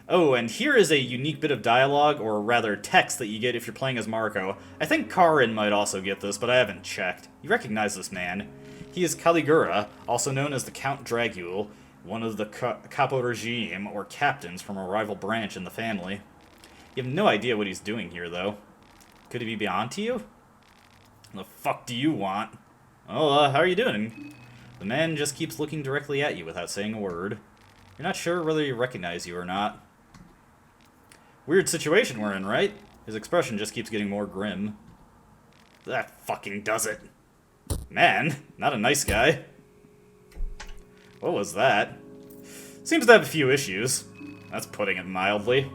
Oh, and here is a unique bit of dialogue, or rather text, that you get if you're playing as Marco. I think Karin might also get this, but I haven't checked. You recognize this man. He is Caligura, also known as the Count Dragul, one of the capo regime, or captains from a rival branch in the family. You have no idea what he's doing here, though. Could he be on to you? The fuck do you want? Oh, how are you doing? The man just keeps looking directly at you without saying a word. You're not sure whether he recognizes you or not. Weird situation we're in, right? His expression just keeps getting more grim. That fucking does it. Man, not a nice guy. What was that? Seems to have a few issues. That's putting it mildly.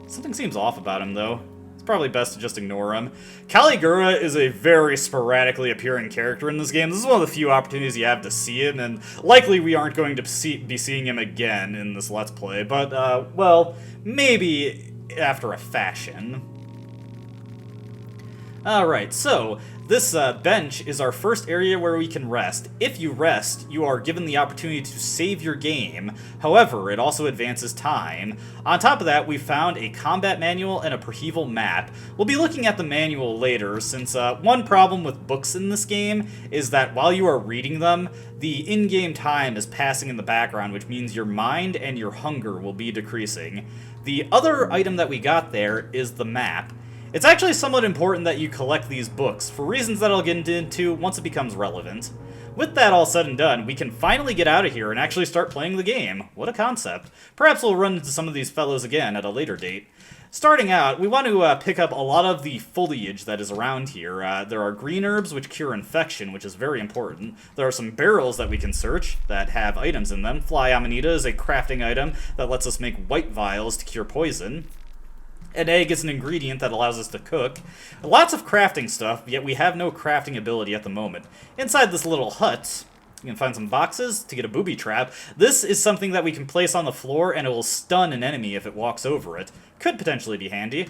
Something seems off about him, though. It's probably best to just ignore him. Caligura is a very sporadically appearing character in this game. This is one of the few opportunities you have to see him, and likely we aren't going to be seeing him again in this Let's Play, but, well, maybe after a fashion. Alright, so this bench is our first area where we can rest. If you rest, you are given the opportunity to save your game. However, it also advances time. On top of that, we found a combat manual and a Prehevil map. We'll be looking at the manual later, since one problem with books in this game is that while you are reading them, the in-game time is passing in the background, which means your mind and your hunger will be decreasing. The other item that we got there is the map. It's actually somewhat important that you collect these books, for reasons that I'll get into once it becomes relevant. With that all said and done, we can finally get out of here and actually start playing the game. What a concept. Perhaps we'll run into some of these fellows again at a later date. Starting out, we want to pick up a lot of the foliage that is around here. There are green herbs which cure infection, which is very important. There are some barrels that we can search that have items in them. Fly Amanita is a crafting item that lets us make white vials to cure poison. An egg is an ingredient that allows us to cook. Lots of crafting stuff, yet we have no crafting ability at the moment. Inside this little hut, you can find some boxes to get a booby trap. This is something that we can place on the floor, and it will stun an enemy if it walks over it. Could potentially be handy.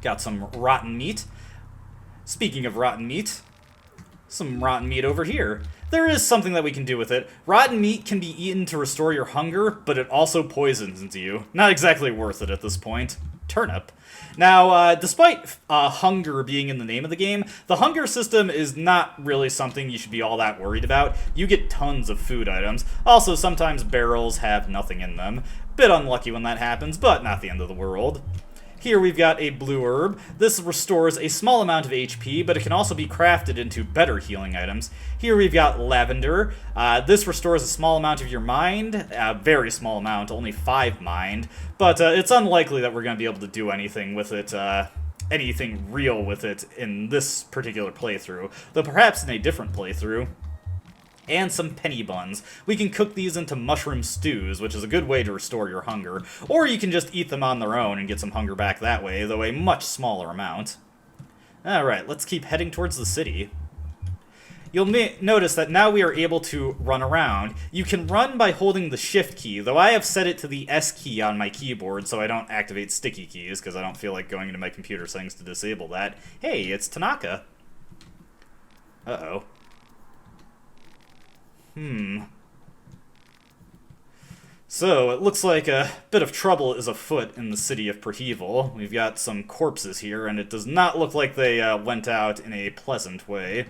Got some rotten meat. Speaking of rotten meat, some rotten meat over here. There is something that we can do with it. Rotten meat can be eaten to restore your hunger, but it also poisons you. Not exactly worth it at this point. Turnip. Now, despite hunger being in the name of the game, the hunger system is not really something you should be all that worried about. You get tons of food items. Also, sometimes barrels have nothing in them. Bit unlucky when that happens, but not the end of the world. Here we've got a blue herb. This restores a small amount of HP, but it can also be crafted into better healing items. Here we've got lavender. This restores a small amount of your mind, a very small amount, only 5 mind, but it's unlikely that we're going to be able to do anything with it, anything real with it in this particular playthrough, though perhaps in a different playthrough. And some penny buns. We can cook these into mushroom stews, which is a good way to restore your hunger. Or you can just eat them on their own and get some hunger back that way, though a much smaller amount. Alright, let's keep heading towards the city. You'll notice that now we are able to run around. You can run by holding the shift key, though I have set it to the S key on my keyboard so I don't activate sticky keys, because I don't feel like going into my computer settings to disable that. Hey, it's Tanaka. Uh-oh. So, it looks like a bit of trouble is afoot in the city of Prehevil. We've got some corpses here, and it does not look like they went out in a pleasant way.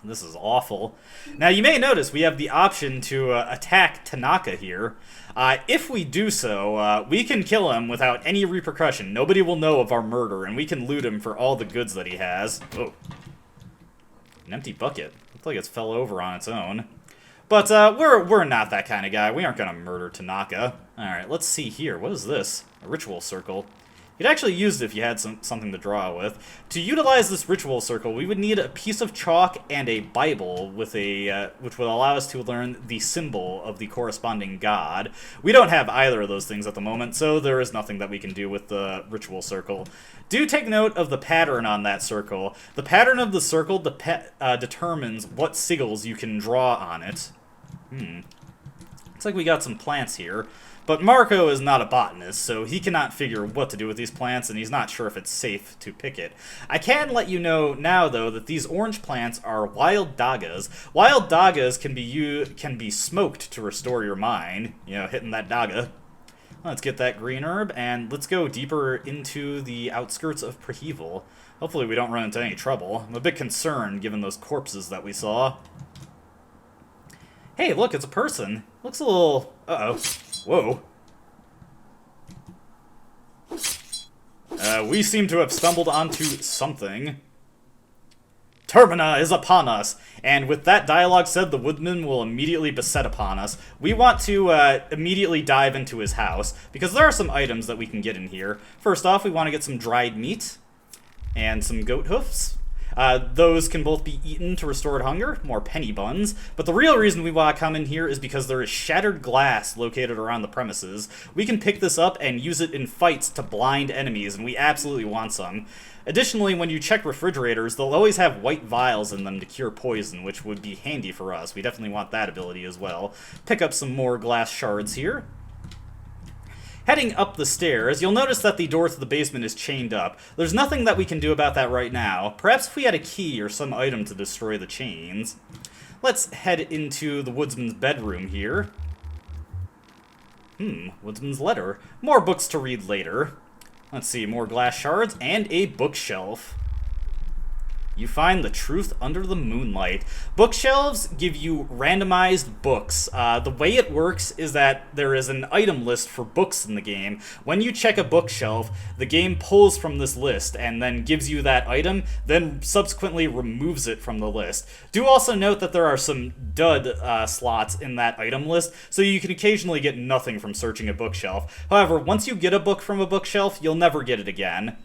This is awful. Now, you may notice we have the option to attack Tanaka here. If we do so, we can kill him without any repercussion. Nobody will know of our murder, and we can loot him for all the goods that he has. Oh. An empty bucket. Looks like it's fell over on its own. But we're not that kind of guy. We aren't going to murder Tanaka. Alright, let's see here. What is this? A ritual circle. You'd actually use it if you had something to draw with. To utilize this ritual circle, we would need a piece of chalk and a Bible with which would allow us to learn the symbol of the corresponding god. We don't have either of those things at the moment, so there is nothing that we can do with the ritual circle. Do take note of the pattern on that circle. The pattern of the circle determines what sigils you can draw on it. Looks like we got some plants here. But Marco is not a botanist, so he cannot figure what to do with these plants, and he's not sure if it's safe to pick it. I can let you know now, though, that these orange plants are wild dagas. Wild dagas can be smoked to restore your mind, you know, hitting that daga. Let's get that green herb, and let's go deeper into the outskirts of Prehevil. Hopefully we don't run into any trouble. I'm a bit concerned, given those corpses that we saw. Hey, look, it's a person. Looks a little... Uh-oh. Whoa. We seem to have stumbled onto something. Termina is upon us, and with that dialogue said, the woodman will immediately beset upon us. We want to immediately dive into his house, because there are some items that we can get in here. First off, we want to get some dried meat, and some goat hoofs. Those can both be eaten to restored hunger, more penny buns, but the real reason we want to come in here is because there is shattered glass located around the premises. We can pick this up and use it in fights to blind enemies, and we absolutely want some. Additionally, when you check refrigerators, they'll always have white vials in them to cure poison, which would be handy for us. We definitely want that ability as well. Pick up some more glass shards here. Heading up the stairs, you'll notice that the door to the basement is chained up. There's nothing that we can do about that right now. Perhaps if we had a key or some item to destroy the chains. Let's head into the woodsman's bedroom here. Woodsman's letter. More books to read later. Let's see, more glass shards and a bookshelf. You find the truth under the moonlight. Bookshelves give you randomized books. The way it works is that there is an item list for books in the game. When you check a bookshelf, the game pulls from this list and then gives you that item, then subsequently removes it from the list. Do also note that there are some dud slots in that item list, so you can occasionally get nothing from searching a bookshelf. However, once you get a book from a bookshelf, you'll never get it again.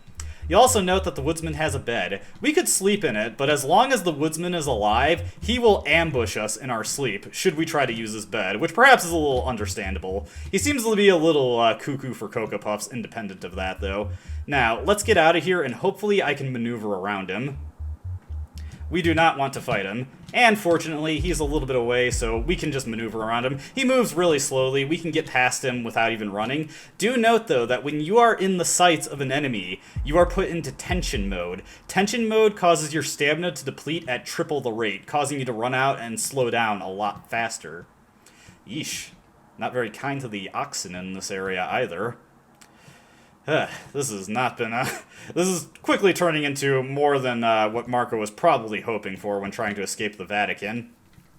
You also note that the woodsman has a bed. We could sleep in it, but as long as the woodsman is alive, he will ambush us in our sleep, should we try to use his bed, which perhaps is a little understandable. He seems to be a little cuckoo for Cocoa Puffs, independent of that, though. Now, let's get out of here, and hopefully I can maneuver around him. We do not want to fight him, and fortunately, he's a little bit away, so we can just maneuver around him. He moves really slowly. We can get past him without even running. Do note, though, that when you are in the sights of an enemy, you are put into tension mode. Tension mode causes your stamina to deplete at triple the rate, causing you to run out and slow down a lot faster. Yeesh. Not very kind to the oxen in this area, either. This has not been this is quickly turning into more than what Marco was probably hoping for when trying to escape the Vatican.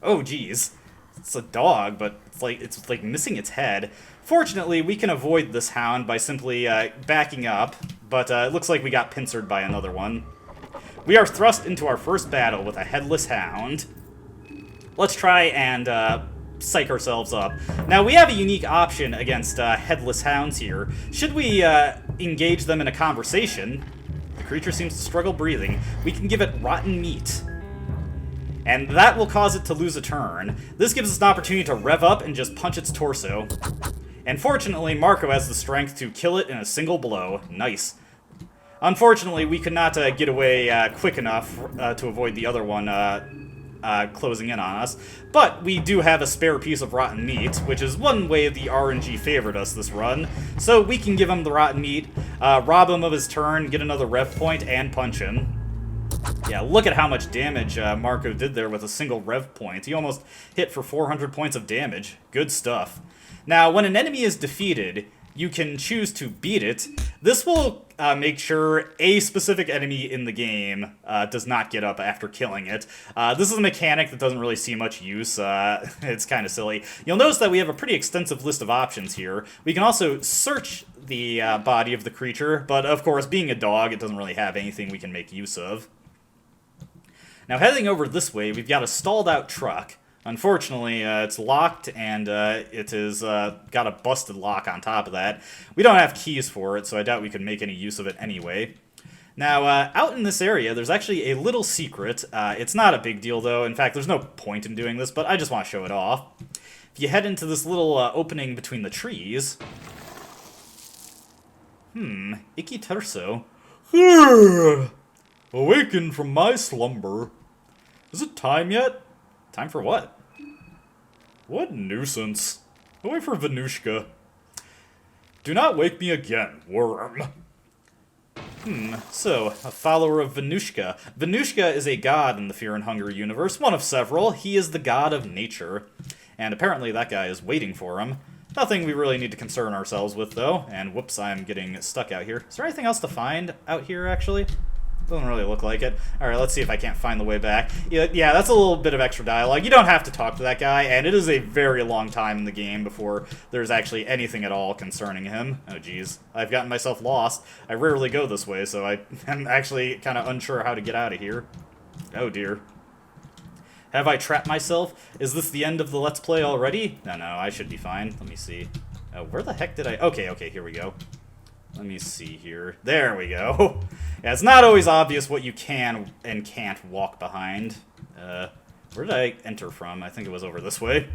Oh, geez. It's a dog, but it's like missing its head. Fortunately, we can avoid this hound by simply backing up, but it looks like we got pincered by another one. We are thrust into our first battle with a headless hound. Let's try and psych ourselves up. Now, we have a unique option against headless hounds here. Should we engage them in a conversation, the creature seems to struggle breathing, we can give it rotten meat. And that will cause it to lose a turn. This gives us an opportunity to rev up and just punch its torso. And fortunately, Marco has the strength to kill it in a single blow. Nice. Unfortunately, we could not get away quick enough to avoid the other one closing in on us, but we do have a spare piece of rotten meat, which is one way the RNG favored us this run, so we can give him the rotten meat, rob him of his turn, get another rev point, and punch him. Yeah, look at how much damage Marco did there with a single rev point. He almost hit for 400 points of damage. Good stuff. Now, when an enemy is defeated, you can choose to beat it. This will make sure a specific enemy in the game does not get up after killing it. This is a mechanic that doesn't really see much use. It's kind of silly. You'll notice that we have a pretty extensive list of options here. We can also search the body of the creature, but of course, being a dog, it doesn't really have anything we can make use of. Now, heading over this way, we've got a stalled out truck. Unfortunately, it's locked, and it has got a busted lock on top of that. We don't have keys for it, so I doubt we could make any use of it anyway. Now, out in this area, there's actually a little secret. It's not a big deal, though. In fact, there's no point in doing this, but I just want to show it off. If you head into this little opening between the trees... Icky Terso. Awaken from my slumber. Is it time yet? Time for what? What nuisance. I'll wait for Venushka. Do not wake me again, worm. So, a follower of Venushka. Venushka is a god in the Fear and Hunger universe, one of several. He is the god of nature. And apparently that guy is waiting for him. Nothing we really need to concern ourselves with, though. And whoops, I'm getting stuck out here. Is there anything else to find out here, actually? Doesn't really look like it. Alright, let's see if I can't find the way back. Yeah, that's a little bit of extra dialogue. You don't have to talk to that guy, and it is a very long time in the game before there's actually anything at all concerning him. Oh, geez. I've gotten myself lost. I rarely go this way, so I'm actually kind of unsure how to get out of here. Oh, dear. Have I trapped myself? Is this the end of the Let's Play already? No, I should be fine. Let me see. Where the heck did I... Okay, here we go. Let me see here. There we go. Yeah, it's not always obvious what you can and can't walk behind. Where did I enter from? I think it was over this way.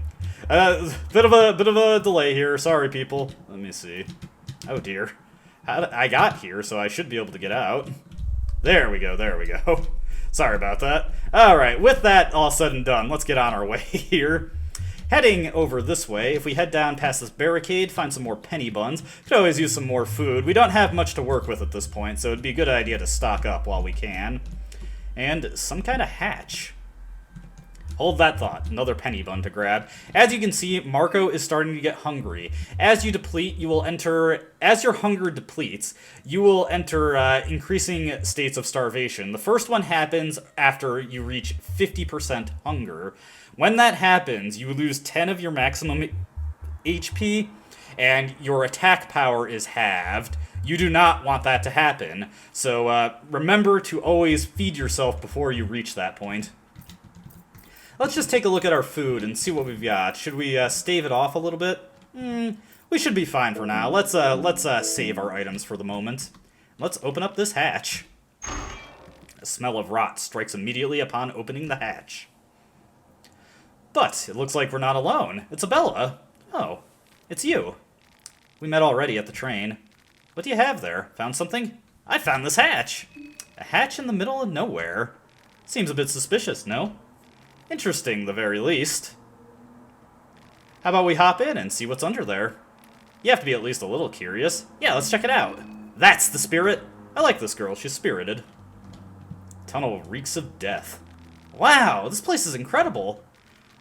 Bit of a delay here. Sorry, people. Let me see. Oh dear. I got here, so I should be able to get out. There we go. There we go. Sorry about that. All right. With that all said and done, let's get on our way here. Heading over this way, if we head down past this barricade, find some more penny buns. Could always use some more food. We don't have much to work with at this point, so it'd be a good idea to stock up while we can. And some kind of hatch. Hold that thought. Another penny bun to grab. As you can see, Marco is starting to get hungry. As you deplete, you will enter... As your hunger depletes, you will enter increasing states of starvation. The first one happens after you reach 50% hunger. When that happens, you lose 10 of your maximum HP, and your attack power is halved. You do not want that to happen, so remember to always feed yourself before you reach that point. Let's just take a look at our food and see what we've got. Should we stave it off a little bit? We should be fine for now. Let's save our items for the moment. Let's open up this hatch. A smell of rot strikes immediately upon opening the hatch. But it looks like we're not alone. It's Abella. Oh, it's you. We met already at the train. What do you have there? Found something? I found this hatch. A hatch in the middle of nowhere. Seems a bit suspicious, no? Interesting, the very least. How about we hop in and see what's under there? You have to be at least a little curious. Yeah, let's check it out. That's the spirit. I like this girl. She's spirited. Tunnel reeks of death. Wow, this place is incredible.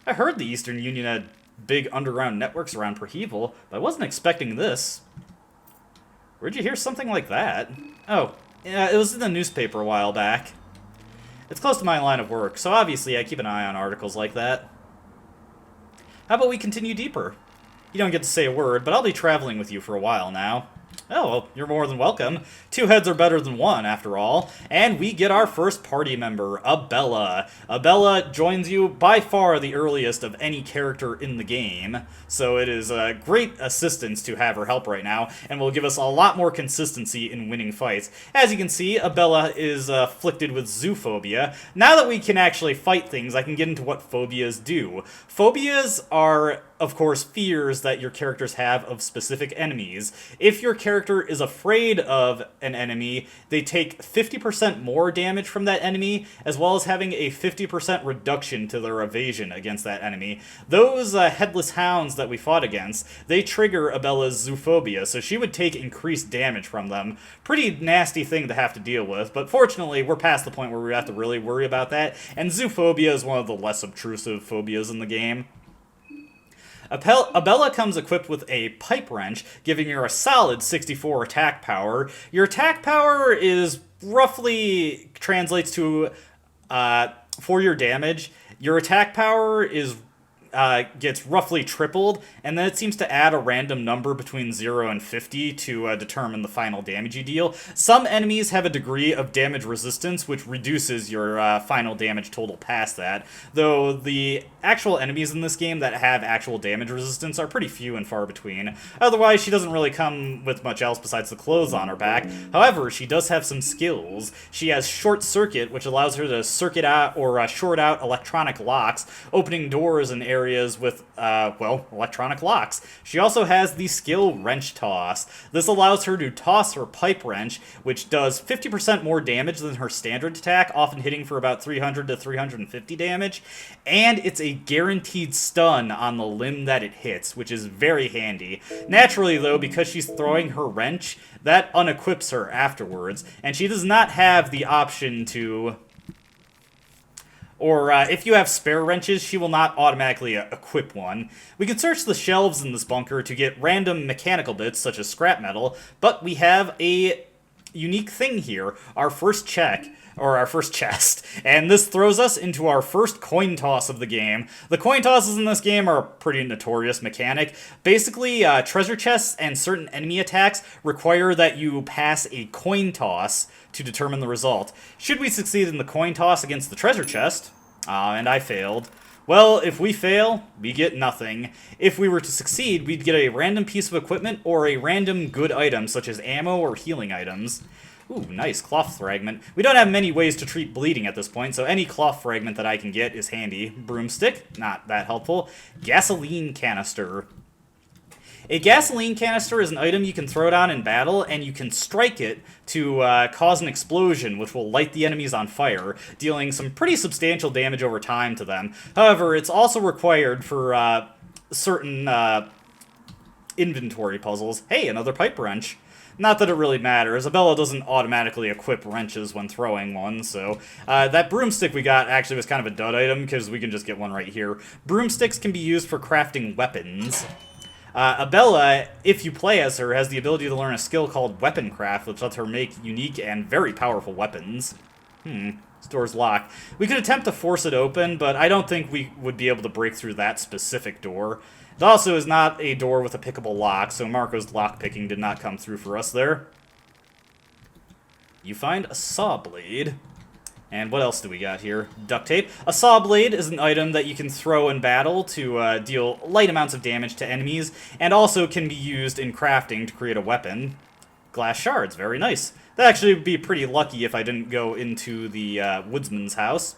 I heard the Eastern Union had big underground networks around Prehevil, but I wasn't expecting this. Where'd you hear something like that? Oh, yeah, it was in the newspaper a while back. It's close to my line of work, so obviously I keep an eye on articles like that. How about we continue deeper? You don't get to say a word, but I'll be traveling with you for a while now. Oh, well, you're more than welcome. 2 heads are better than 1, after all. And we get our first party member, Abella. Abella joins you by far the earliest of any character in the game, so it is a great assistance to have her help right now, and will give us a lot more consistency in winning fights. As you can see, Abella is afflicted with zoophobia. Now that we can actually fight things, I can get into what phobias do. Phobias are, of course, fears that your characters have of specific enemies. If your character is afraid of an enemy, they take 50% more damage from that enemy, as well as having a 50% reduction to their evasion against that enemy. Those headless hounds that we fought against, they trigger Abella's zoophobia, so she would take increased damage from them. Pretty nasty thing to have to deal with, but fortunately, we're past the point where we have to really worry about that, and zoophobia is one of the less obtrusive phobias in the game. Abella comes equipped with a pipe wrench, giving her a solid 64 attack power. Your attack power is roughly translates to, for your damage, your attack power is gets roughly tripled, and then it seems to add a random number between 0 and 50 to determine the final damage you deal. Some enemies have a degree of damage resistance, which reduces your final damage total past that, though the actual enemies in this game that have actual damage resistance are pretty few and far between. Otherwise, she doesn't really come with much else besides the clothes on her back. However, she does have some skills. She has Short Circuit, which allows her to circuit out or short out electronic locks, opening doors in areas with, well, electronic locks. She also has the skill Wrench Toss. This allows her to toss her pipe wrench, which does 50% more damage than her standard attack, often hitting for about 300 to 350 damage, and it's a guaranteed stun on the limb that it hits, which is very handy. Naturally, though, because she's throwing her wrench, that unequips her afterwards, and she does not have the option to... Or if you have spare wrenches, she will not automatically equip one. We can search the shelves in this bunker to get random mechanical bits, such as scrap metal, but we have a unique thing here, our first chest, and this throws us into our first coin toss of the game. The coin tosses in this game are a pretty notorious mechanic. Basically, treasure chests and certain enemy attacks require that you pass a coin toss to determine the result. Should we succeed in the coin toss against the treasure chest, and I failed, well, if we fail, we get nothing. If we were to succeed, we'd get a random piece of equipment or a random good item, such as ammo or healing items. Ooh, nice. Cloth fragment. We don't have many ways to treat bleeding at this point, so any cloth fragment that I can get is handy. Broomstick, not that helpful. Gasoline canister. A gasoline canister is an item you can throw down in battle, and you can strike it to cause an explosion, which will light the enemies on fire, dealing some pretty substantial damage over time to them. However, it's also required for certain inventory puzzles. Hey, another pipe wrench. Not that it really matters. Isabella doesn't automatically equip wrenches when throwing one, so that broomstick we got actually was kind of a dud item, because we can just get one right here. Broomsticks can be used for crafting weapons. Abella, if you play as her, has the ability to learn a skill called Weapon Craft, which lets her make unique and very powerful weapons. This door's locked. We could attempt to force it open, but I don't think we would be able to break through that specific door. It also is not a door with a pickable lock, so Marco's lockpicking did not come through for us there. You find a saw blade. And what else do we got here? Duct tape. A saw blade is an item that you can throw in battle to deal light amounts of damage to enemies, and also can be used in crafting to create a weapon. Glass shards, very nice. That actually would be pretty lucky if I didn't go into the woodsman's house.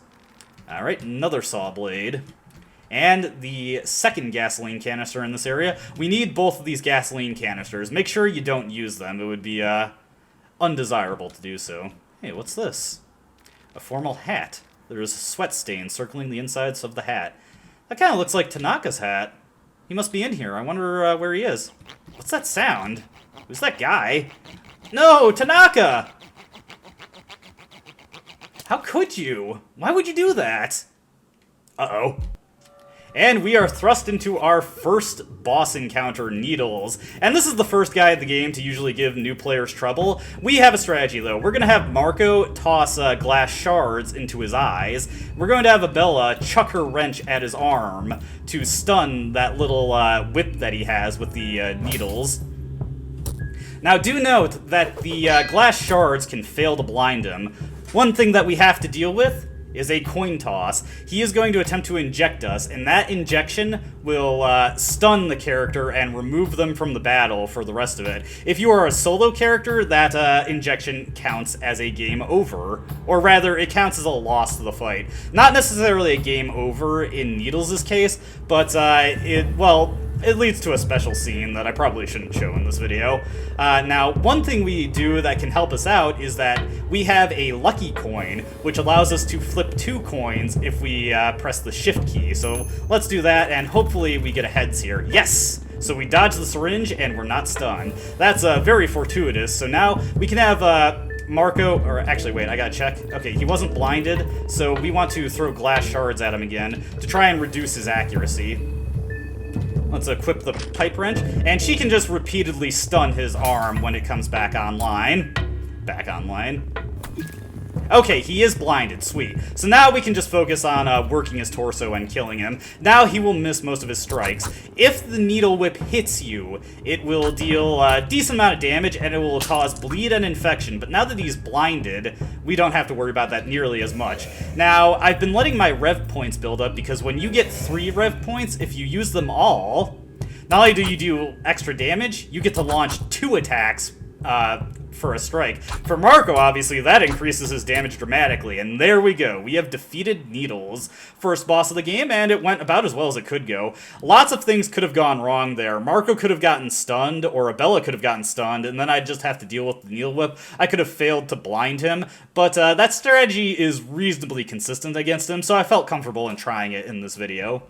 Alright, another saw blade. And the second gasoline canister in this area. We need both of these gasoline canisters. Make sure you don't use them. It would be undesirable to do so. Hey, what's this? A formal hat. There's sweat stains circling the insides of the hat. That kind of looks like Tanaka's hat. He must be in here. I wonder where he is. What's that sound? Who's that guy? No, Tanaka! How could you? Why would you do that? Uh-oh. And we are thrust into our first boss encounter, Needles. And this is the first guy in the game to usually give new players trouble. We have a strategy, though. We're going to have Marco toss glass shards into his eyes. We're going to have Abella chuck her wrench at his arm to stun that little whip that he has with the needles. Now, do note that the glass shards can fail to blind him. One thing that we have to deal with is a coin toss. He is going to attempt to inject us, and that injection will stun the character and remove them from the battle for the rest of it. If you are a solo character, that injection counts as a game over, or rather, it counts as a loss to the fight. Not necessarily a game over in Needles' case, but it leads to a special scene that I probably shouldn't show in this video. Now, one thing we do that can help us out is that we have a lucky coin, which allows us to flip 2 coins if we press the shift key. So let's do that, and hopefully we get a heads here. Yes! So we dodge the syringe, and we're not stunned. That's very fortuitous. So now we can have Marco, or actually, wait, I gotta check. Okay, he wasn't blinded, so we want to throw glass shards at him again to try and reduce his accuracy. Let's equip the pipe wrench, and she can just repeatedly stun his arm when it comes back online. Back online. Okay, he is blinded, sweet. So now we can just focus on working his torso and killing him. Now he will miss most of his strikes. If the needle whip hits you, it will deal a decent amount of damage, and it will cause bleed and infection. But now that he's blinded, we don't have to worry about that nearly as much. Now, I've been letting my rev points build up, because when you get 3 rev points, if you use them all, not only do you do extra damage, you get to launch 2 attacks for a strike. For Marco, obviously, that increases his damage dramatically, and there we go. We have defeated Needles. First boss of the game, and it went about as well as it could go. Lots of things could have gone wrong there. Marco could have gotten stunned, or Abella could have gotten stunned, and then I'd just have to deal with the needle whip. I could have failed to blind him, but that strategy is reasonably consistent against him, so I felt comfortable in trying it in this video.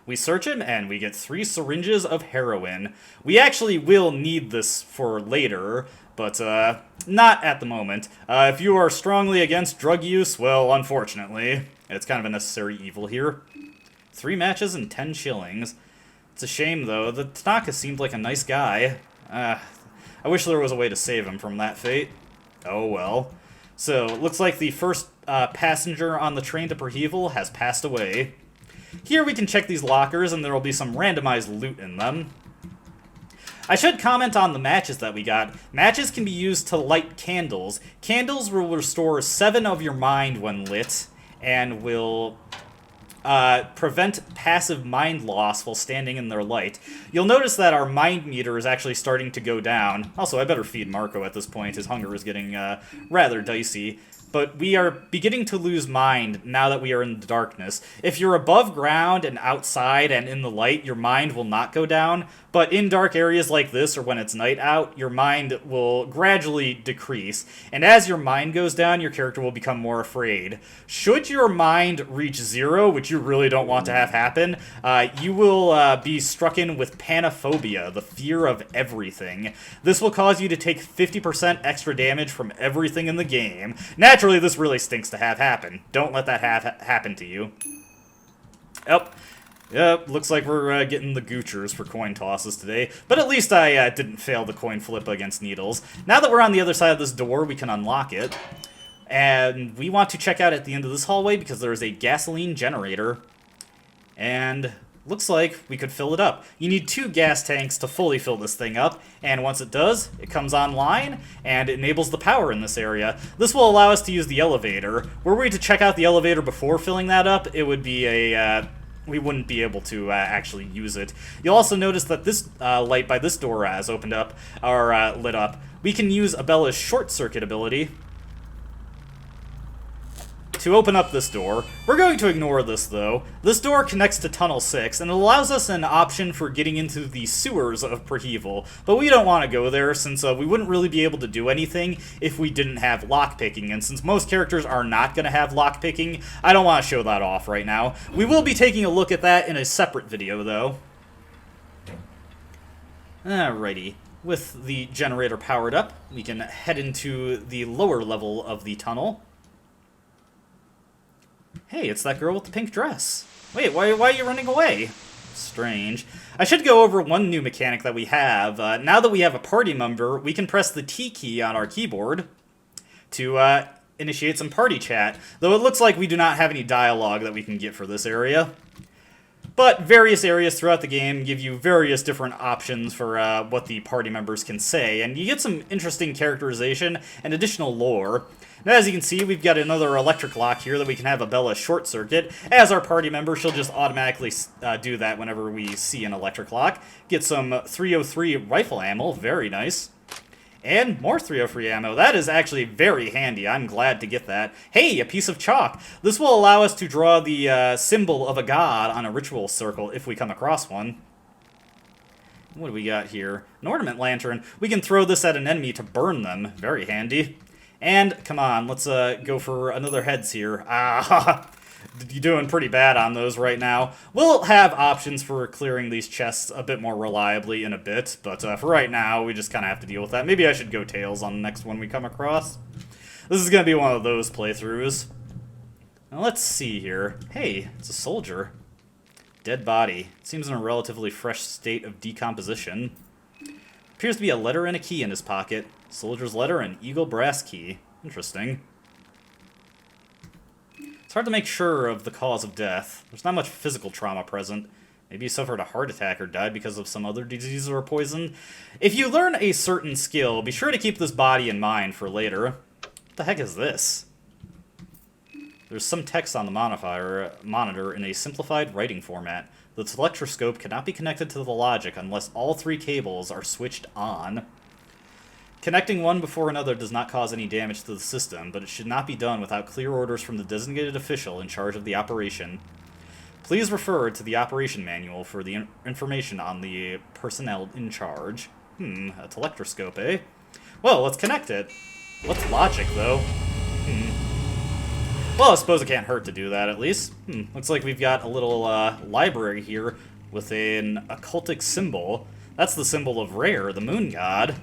We search him, and we get 3 syringes of heroin. We actually will need this for later, but not at the moment. If you are strongly against drug use, well, unfortunately, it's kind of a necessary evil here. 3 matches and 10 shillings. It's a shame, though. The Tanaka seemed like a nice guy. I wish there was a way to save him from that fate. Oh well. So, it looks like the first passenger on the train to Prehevil has passed away. Here we can check these lockers, and there will be some randomized loot in them. I should comment on the matches that we got. Matches can be used to light candles. Candles will restore 7 of your mind when lit, and will prevent passive mind loss while standing in their light. You'll notice that our mind meter is actually starting to go down. Also, I better feed Marco at this point. His hunger is getting rather dicey. But we are beginning to lose mind now that we are in the darkness. If you're above ground and outside and in the light, your mind will not go down. But in dark areas like this, or when it's night out, your mind will gradually decrease. And as your mind goes down, your character will become more afraid. Should your mind reach 0, which you really don't want to have happen, you will be struck in with panophobia, the fear of everything. This will cause you to take 50% extra damage from everything in the game. Naturally, this really stinks to have happen. Don't let that happen to you. Yep, looks like we're getting the goochers for coin tosses today. But at least I didn't fail the coin flip against needles. Now that we're on the other side of this door, we can unlock it. And we want to check out at the end of this hallway because there is a gasoline generator. And looks like we could fill it up. You need 2 gas tanks to fully fill this thing up, and once it does, it comes online and enables the power in this area. This will allow us to use the elevator. Were we to check out the elevator before filling that up, it would be a... we wouldn't be able to actually use it. You'll also notice that this light by this door has opened up, or lit up. We can use Abella's short circuit ability to open up this door. We're going to ignore this, though. This door connects to Tunnel 6, and it allows us an option for getting into the sewers of Prehevil, but we don't want to go there, since we wouldn't really be able to do anything if we didn't have lockpicking, and since most characters are not going to have lockpicking, I don't want to show that off right now. We will be taking a look at that in a separate video, though. Alrighty. With the generator powered up, we can head into the lower level of the tunnel. Hey, it's that girl with the pink dress. Wait, why are you running away? Strange. I should go over one new mechanic that we have. Now that we have a party member, we can press the T key on our keyboard to initiate some party chat. Though it looks like we do not have any dialogue that we can get for this area. But various areas throughout the game give you various different options for what the party members can say, and you get some interesting characterization and additional lore. Now, as you can see, we've got another electric lock here that we can have Abella short circuit. As our party member, she'll just automatically do that whenever we see an electric lock. Get some 303 rifle ammo, very nice. And more 303 ammo. That is actually very handy. I'm glad to get that. Hey, a piece of chalk. This will allow us to draw the symbol of a god on a ritual circle if we come across one. What do we got here? An ornament lantern. We can throw this at an enemy to burn them. Very handy. And, come on, let's go for another heads here. You're doing pretty bad on those right now. We'll have options for clearing these chests a bit more reliably in a bit, but for right now, we just kind of have to deal with that. Maybe I should go tails on the next one we come across. This is going to be one of those playthroughs. Now, let's see here. Hey, it's a soldier. Dead body. Seems in a relatively fresh state of decomposition. Appears to be a letter and a key in his pocket. Soldier's letter and eagle brass key. Interesting. It's hard to make sure of the cause of death. There's not much physical trauma present. Maybe he suffered a heart attack or died because of some other disease or poison. If you learn a certain skill, be sure to keep this body in mind for later. What the heck is this? There's some text on the monitor in a simplified writing format. The telectroscope cannot be connected to the logic unless all 3 cables are switched on. Connecting one before another does not cause any damage to the system, but it should not be done without clear orders from the designated official in charge of the operation. Please refer to the operation manual for the information on the personnel in charge. A telectroscope, eh? Well, let's connect it. What's logic, though? Well, I suppose it can't hurt to do that, at least. Looks like we've got a little library here with an occultic symbol. That's the symbol of Rare, the moon god.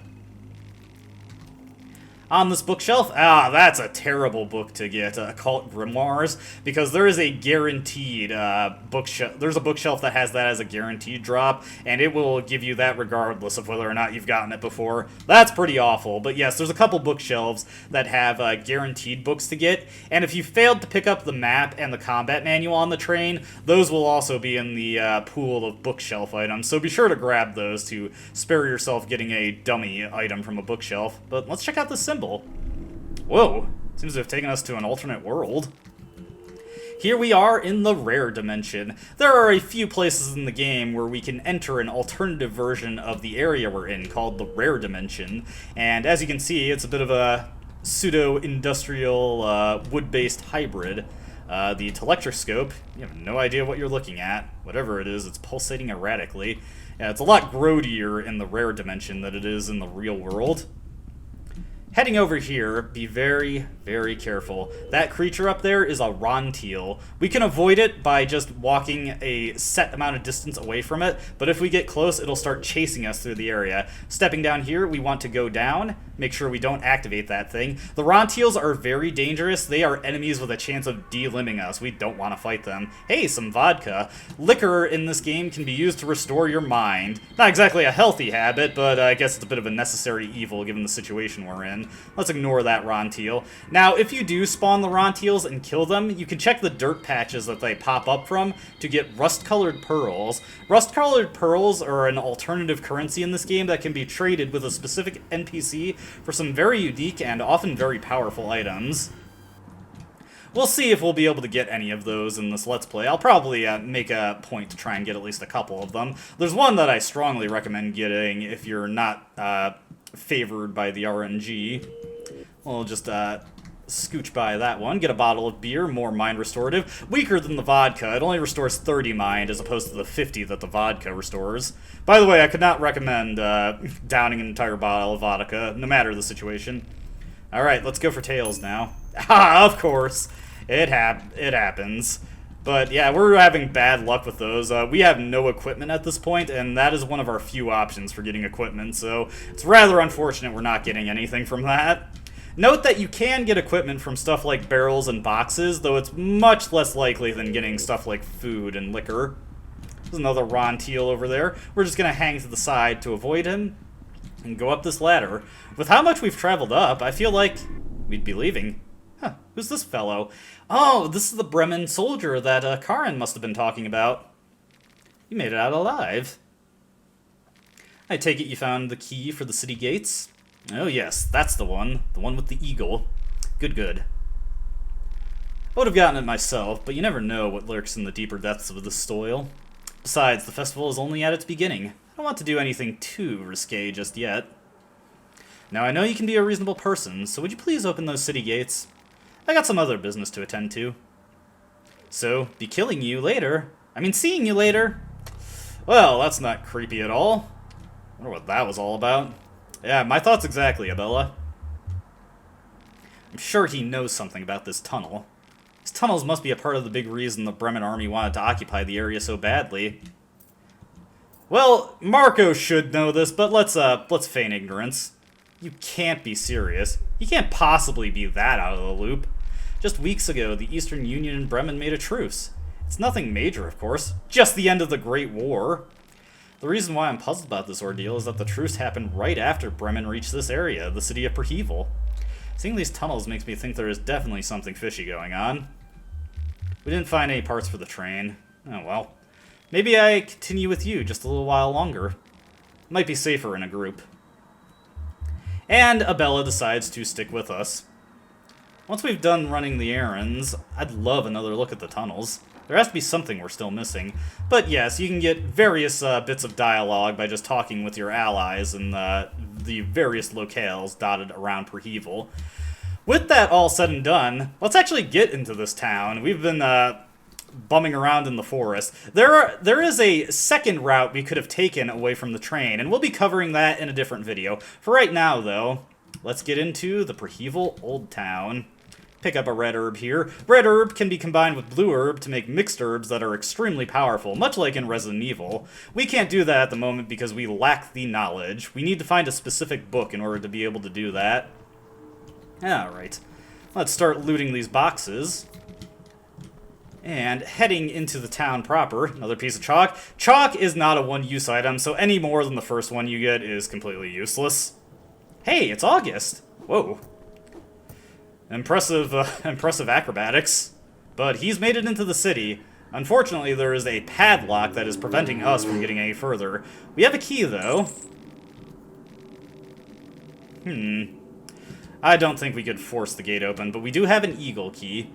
On this bookshelf, that's a terrible book to get, Occult Grimoires, because there is a guaranteed bookshelf. There's a bookshelf that has that as a guaranteed drop, and it will give you that regardless of whether or not you've gotten it before. That's pretty awful, but yes, there's a couple bookshelves that have guaranteed books to get, and if you failed to pick up the map and the combat manual on the train, those will also be in the pool of bookshelf items, so be sure to grab those to spare yourself getting a dummy item from a bookshelf. But let's check out the symbol. Whoa, seems to have taken us to an alternate world. Here we are in the rare dimension. There are a few places in the game where we can enter an alternative version of the area we're in called the rare dimension, and as you can see, it's a bit of a pseudo-industrial wood-based hybrid. The telectroscope, you have no idea what you're looking at. Whatever it is, it's pulsating erratically. Yeah, it's a lot grodier in the rare dimension than it is in the real world. Heading over here, be very, very careful. That creature up there is a Ronteal. We can avoid it by just walking a set amount of distance away from it, but if we get close, it'll start chasing us through the area. Stepping down here, we want to go down, make sure we don't activate that thing. The Ronteals are very dangerous. They are enemies with a chance of delimbing us. We don't want to fight them. Hey, some vodka. Liquor in this game can be used to restore your mind. Not exactly a healthy habit, but I guess it's a bit of a necessary evil given the situation we're in. Let's ignore that Ronteal. Now, if you do spawn the Ronteals and kill them, you can check the dirt patches that they pop up from to get rust-colored pearls. Rust-colored pearls are an alternative currency in this game that can be traded with a specific NPC for some very unique and often very powerful items. We'll see if we'll be able to get any of those in this Let's Play. I'll probably make a point to try and get at least a couple of them. There's one that I strongly recommend getting if you're not favored by the RNG. We'll just scooch by that one. Get a bottle of beer, more mind restorative. Weaker than the vodka. It only restores 30 mind as opposed to the 50 that the vodka restores. By the way, I could not recommend downing an entire bottle of vodka, no matter the situation. Alright, let's go for tails now. Ah, of course. It happens. But yeah, we're having bad luck with those. We have no equipment at this point, and that is one of our few options for getting equipment, so it's rather unfortunate we're not getting anything from that. Note that you can get equipment from stuff like barrels and boxes, though it's much less likely than getting stuff like food and liquor. There's another Ronteal over there. We're just going to hang to the side to avoid him and go up this ladder. With how much we've traveled up, I feel like we'd be leaving. Huh, who's this fellow? Oh, this is the Bremen soldier that Karin must have been talking about. You made it out alive. I take it you found the key for the city gates? Oh yes, that's the one with the eagle. Good, good. I would have gotten it myself, but you never know what lurks in the deeper depths of this soil. Besides, the festival is only at its beginning. I don't want to do anything too risque just yet. Now I know you can be a reasonable person, so would you please open those city gates? I got some other business to attend to. So, be killing you later. I mean, seeing you later. Well, that's not creepy at all. I wonder what that was all about. Yeah, my thoughts exactly, Abella. I'm sure he knows something about this tunnel. These tunnels must be a part of the big reason the Bremen army wanted to occupy the area so badly. Well, Marco should know this, but let's feign ignorance. You can't be serious. You can't possibly be that out of the loop. Just weeks ago, the Eastern Union and Bremen made a truce. It's nothing major, of course. Just the end of the Great War. The reason why I'm puzzled about this ordeal is that the truce happened right after Bremen reached this area, the city of Prehevil. Seeing these tunnels makes me think there is definitely something fishy going on. We didn't find any parts for the train. Oh well. Maybe I continue with you just a little while longer. Might be safer in a group. And Abella decides to stick with us. Once we've done running the errands, I'd love another look at the tunnels. There has to be something we're still missing. But yes, you can get various bits of dialogue by just talking with your allies in the various locales dotted around Prehevil. With that all said and done, let's actually get into this town. We've been bumming around in the forest. There is a second route we could have taken away from the train, and we'll be covering that in a different video. For right now, though, let's get into the Prehevil Old Town. Pick up a red herb here. Red herb can be combined with blue herb to make mixed herbs that are extremely powerful, much like in Resident Evil. We can't do that at the moment because we lack the knowledge. We need to find a specific book in order to be able to do that. Alright, let's start looting these boxes. And heading into the town proper, another piece of chalk. Chalk is not a one-use item, so any more than the first one you get is completely useless. Hey, it's August! Whoa. Impressive acrobatics. But he's made it into the city. Unfortunately, there is a padlock that is preventing us from getting any further. We have a key, though. I don't think we could force the gate open, but we do have an eagle key.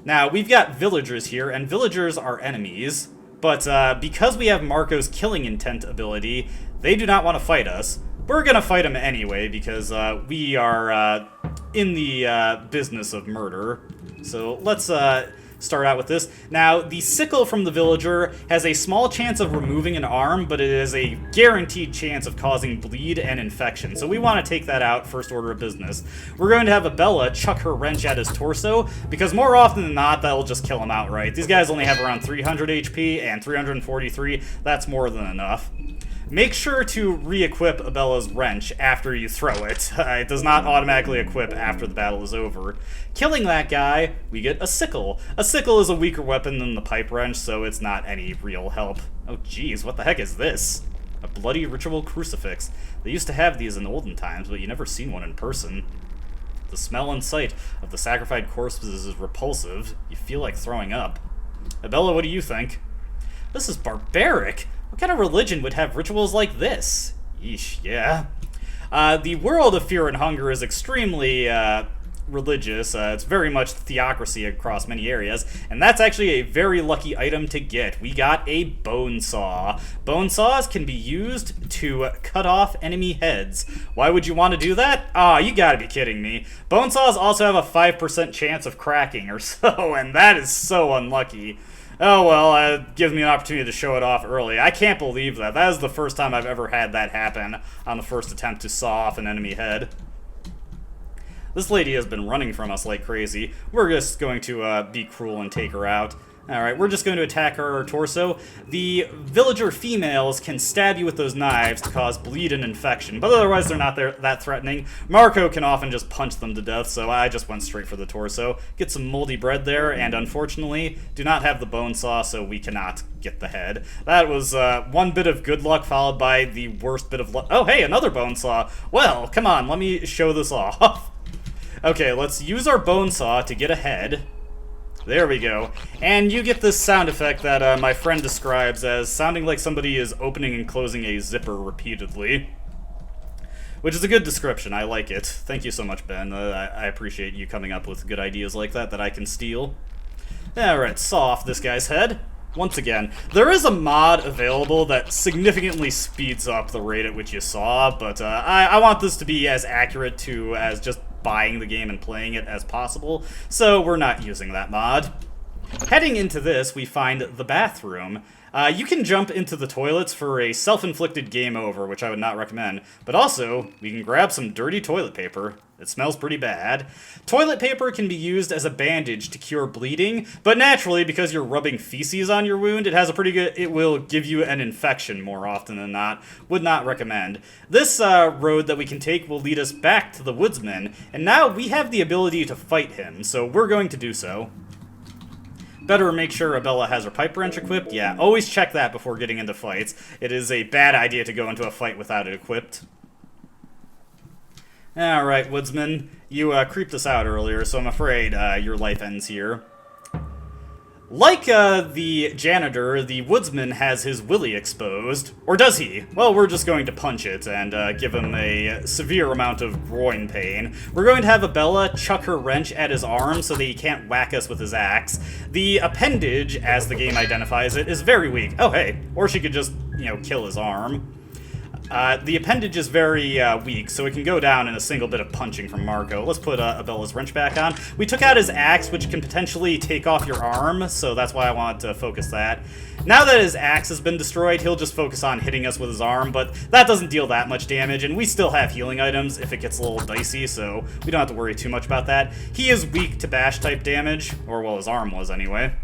Now, we've got villagers here, and villagers are enemies, but because we have Marco's killing intent ability, they do not want to fight us. We're gonna fight them anyway, because we are in the business of murder. So let's start out with this. Now, the sickle from the villager has a small chance of removing an arm, but it is a guaranteed chance of causing bleed and infection. So we want to take that out, first order of business. We're going to have Abella chuck her wrench at his torso, because more often than not, that'll just kill him outright. These guys only have around 300 HP and 343. That's more than enough. Make sure to re-equip Abella's wrench after you throw it. It does not automatically equip after the battle is over. Killing that guy, we get a sickle. A sickle is a weaker weapon than the pipe wrench, so it's not any real help. Oh geez, what the heck is this? A bloody ritual crucifix. They used to have these in olden times, but you never seen one in person. The smell and sight of the sacrificed corpses is repulsive. You feel like throwing up. Abella, what do you think? This is barbaric. What kind of religion would have rituals like this? Yeesh, yeah. The world of Fear and Hunger is extremely religious. It's very much theocracy across many areas, and that's actually a very lucky item to get. We got a bone saw. Bone saws can be used to cut off enemy heads. Why would you want to do that? You gotta be kidding me. Bone saws also have a 5% chance of cracking or so, and that is so unlucky. Oh well, it gives me an opportunity to show it off early. I can't believe that. That is the first time I've ever had that happen on the first attempt to saw off an enemy head. This lady has been running from us like crazy. We're just going to be cruel and take her out. Alright, we're just going to attack her torso. The villager females can stab you with those knives to cause bleed and infection, but otherwise they're not that threatening. Marco can often just punch them to death, so I just went straight for the torso. Get some moldy bread there, and unfortunately, do not have the bone saw, so we cannot get the head. That was one bit of good luck followed by the worst bit of luck. Oh, hey, another bone saw. Well, come on, let me show this off. Okay, let's use our bone saw to get a head. There we go. And you get this sound effect that my friend describes as sounding like somebody is opening and closing a zipper repeatedly. Which is a good description. I like it. Thank you so much, Ben. I appreciate you coming up with good ideas like that I can steal. Alright, saw off this guy's head. Once again, there is a mod available that significantly speeds up the rate at which you saw, but I want this to be as accurate to as just buying the game and playing it as possible, so we're not using that mod. Heading into this, we find the bathroom. You can jump into the toilets for a self-inflicted game over, which I would not recommend, but also, we can grab some dirty toilet paper. It smells pretty bad. Toilet paper can be used as a bandage to cure bleeding, but naturally, because you're rubbing feces on your wound, it will give you an infection more often than not. Would not recommend. This road that we can take will lead us back to the woodsman, and now we have the ability to fight him, so we're going to do so. Better make sure Abella has her pipe wrench equipped. Yeah, always check that before getting into fights. It is a bad idea to go into a fight without it equipped. Alright, woodsman. You creeped us out earlier, so I'm afraid your life ends here. Like the janitor, the woodsman has his willy exposed. Or does he? Well, we're just going to punch it and give him a severe amount of groin pain. We're going to have Abella chuck her wrench at his arm so that he can't whack us with his axe. The appendage, as the game identifies it, is very weak. Oh, hey. Or she could just, kill his arm. The appendage is very weak, so it can go down in a single bit of punching from Marco. Let's put Abella's wrench back on. We took out his axe, which can potentially take off your arm, so that's why I want to focus that. Now that his axe has been destroyed, he'll just focus on hitting us with his arm, but that doesn't deal that much damage, and we still have healing items if it gets a little dicey, so we don't have to worry too much about that. He is weak to bash-type damage, or well, his arm was anyway.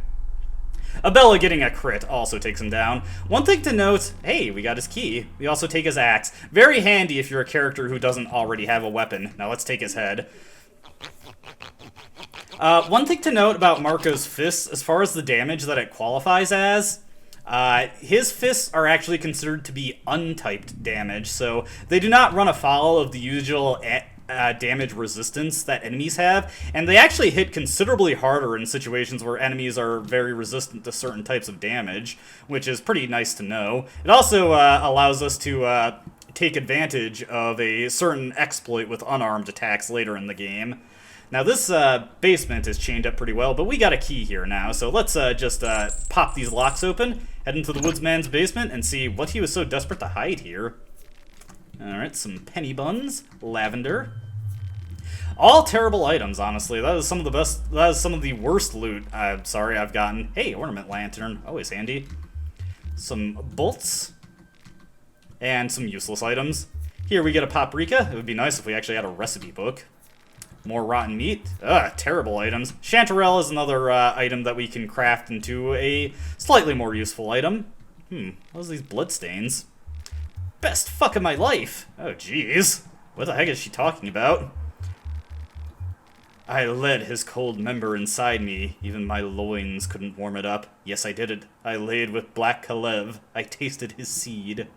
Abella getting a crit also takes him down. One thing to note, hey, we got his key. We also take his axe. Very handy if you're a character who doesn't already have a weapon. Now let's take his head. One thing to note about Marco's fists, as far as the damage that it qualifies as, his fists are actually considered to be untyped damage, so they do not run afoul of the usual damage resistance that enemies have, and they actually hit considerably harder in situations where enemies are very resistant to certain types of damage, which is pretty nice to know. It also allows us to take advantage of a certain exploit with unarmed attacks later in the game. Now this basement is chained up pretty well, but we got a key here now, so let's just pop these locks open, head into the woodsman's basement, and see what he was so desperate to hide here. Alright, some penny buns, lavender. All terrible items, honestly. That is some of the best, that is some of the worst loot I've gotten. Hey, ornament lantern, always handy. Some bolts, and some useless items. Here we get a paprika. It would be nice if we actually had a recipe book. More rotten meat. Terrible items. Chanterelle is another item that we can craft into a slightly more useful item. What are these bloodstains? Best fuck of my life. Oh, jeez. What the heck is she talking about? I led his cold member inside me. Even my loins couldn't warm it up. Yes, I did it. I laid with Black Kalev. I tasted his seed.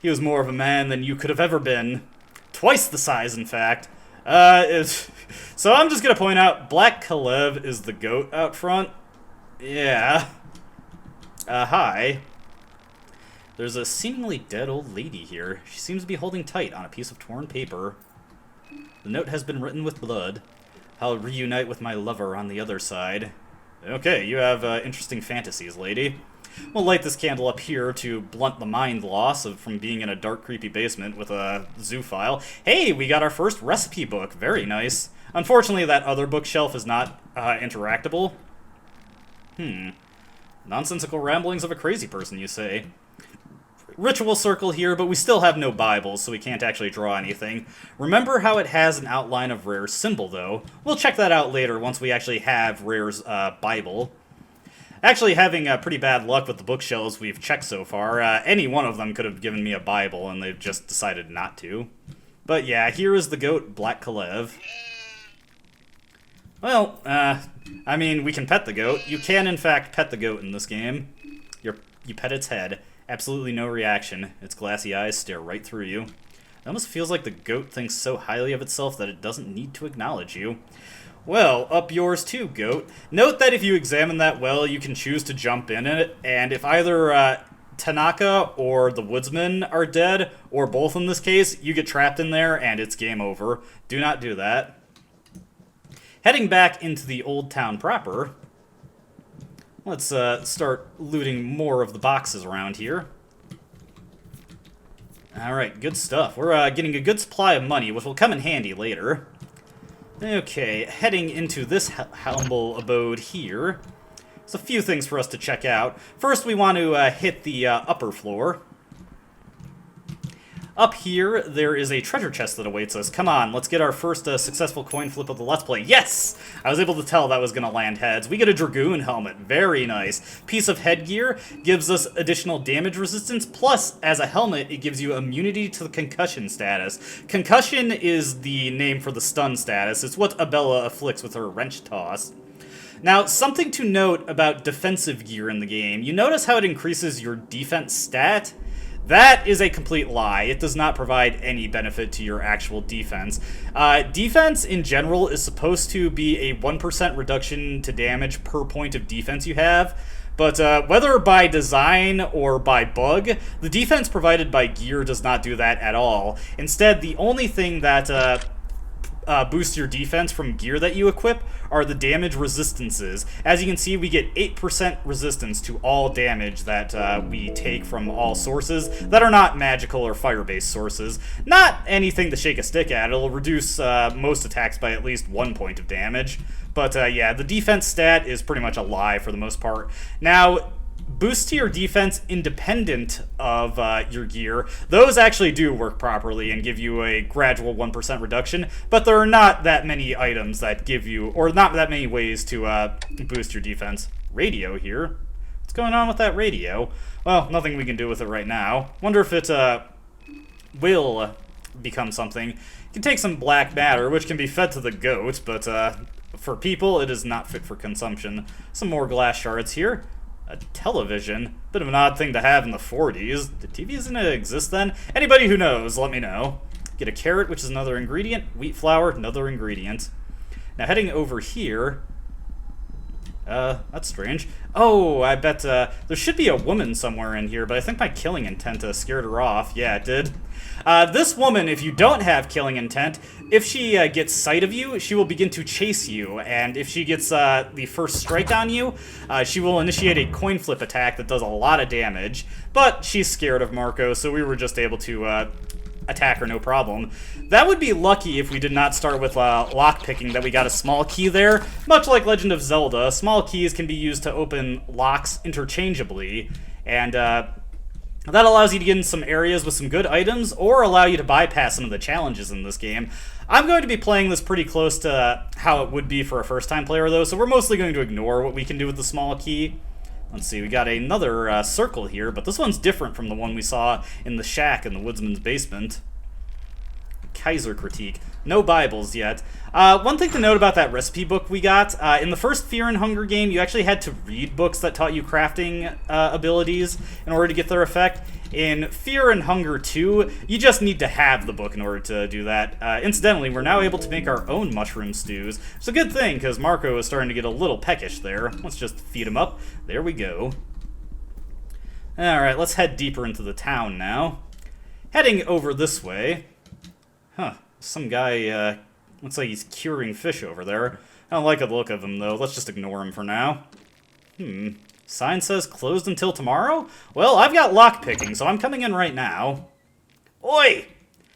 He was more of a man than you could have ever been. Twice the size, in fact. So I'm just gonna point out, Black Kalev is the goat out front. Yeah. Hi. There's a seemingly dead old lady here. She seems to be holding tight on a piece of torn paper. The note has been written with blood. I'll reunite with my lover on the other side. Okay, you have interesting fantasies, lady. We'll light this candle up here to blunt the mind loss from being in a dark, creepy basement with a zoophile. Hey, we got our first recipe book. Very nice. Unfortunately, that other bookshelf is not interactable. Nonsensical ramblings of a crazy person, you say. Ritual circle here, but we still have no Bibles, so we can't actually draw anything. Remember how it has an outline of Rare's symbol, though? We'll check that out later once we actually have Rare's Bible. Actually, having pretty bad luck with the bookshelves we've checked so far. Any one of them could have given me a Bible, and they've just decided not to. But yeah, here is the goat, Black Kalev. Well, I mean, we can pet the goat. You can, in fact, pet the goat in this game. You pet its head. Absolutely no reaction. Its glassy eyes stare right through you. It almost feels like the goat thinks so highly of itself that it doesn't need to acknowledge you. Well, up yours too, goat. Note that if you examine that well, you can choose to jump in it, and if either Tanaka or the woodsman are dead, or both in this case, you get trapped in there and it's game over. Do not do that. Heading back into the old town proper, let's start looting more of the boxes around here. Alright, good stuff. We're getting a good supply of money, which will come in handy later. Okay, heading into this humble abode here. There's a few things for us to check out. First, we want to hit the upper floor. Up here, there is a treasure chest that awaits us. Come on, let's get our first successful coin flip of the Let's Play. Yes! I was able to tell that was going to land heads. We get a Dragoon helmet. Very nice. Piece of headgear gives us additional damage resistance, plus, as a helmet, it gives you immunity to the concussion status. Concussion is the name for the stun status. It's what Abella afflicts with her wrench toss. Now, something to note about defensive gear in the game. You notice how it increases your defense stat? That is a complete lie. It does not provide any benefit to your actual defense. Defense, in general, is supposed to be a 1% reduction to damage per point of defense you have. But whether by design or by bug, the defense provided by gear does not do that at all. Instead, the only thing that boosts your defense from gear that you equip are the damage resistances. As you can see, we get 8% resistance to all damage that we take from all sources that are not magical or fire-based sources. Not anything to shake a stick at. It'll reduce most attacks by at least 1 point of damage. But yeah, the defense stat is pretty much a lie for the most part. Now, boosts to your defense independent of your gear, those actually do work properly and give you a gradual 1% reduction, but there are not that many items that give you, or not that many ways to boost your defense. Radio here. What's going on with that radio? Well, nothing we can do with it right now. Wonder if it will become something. You can take some black matter, which can be fed to the goat, but for people, it is not fit for consumption. Some more glass shards here. A television. Bit of an odd thing to have in the 40s. Did TVs didn't exist then? Anybody who knows, let me know. Get a carrot, which is another ingredient. Wheat flour, another ingredient. Now heading over here. That's strange. Oh, I bet, there should be a woman somewhere in here, but I think my killing intent scared her off. Yeah, it did. This woman, if you don't have killing intent, if she gets sight of you, she will begin to chase you, and if she gets the first strike on you, she will initiate a coin flip attack that does a lot of damage, but she's scared of Marco, so we were just able to attack her no problem. That would be lucky if we did not start with lockpicking, that we got a small key there. Much like Legend of Zelda, small keys can be used to open locks interchangeably, and that allows you to get in some areas with some good items, or allow you to bypass some of the challenges in this game. I'm going to be playing this pretty close to how it would be for a first-time player, though, so we're mostly going to ignore what we can do with the small key. Let's see, we got another circle here, but this one's different from the one we saw in the shack in the woodsman's basement. Kaiser critique. No Bibles yet. One thing to note about that recipe book we got, in the first Fear and Hunger game, you actually had to read books that taught you crafting abilities in order to get their effect. In Fear and Hunger 2, you just need to have the book in order to do that. Incidentally, we're now able to make our own mushroom stews. It's a good thing, because Marco is starting to get a little peckish there. Let's just feed him up. There we go. Alright, let's head deeper into the town now. Heading over this way. Huh, some guy, looks like he's curing fish over there. I don't like the look of him, though. Let's just ignore him for now. Sign says closed until tomorrow? Well, I've got lockpicking, so I'm coming in right now. Oi!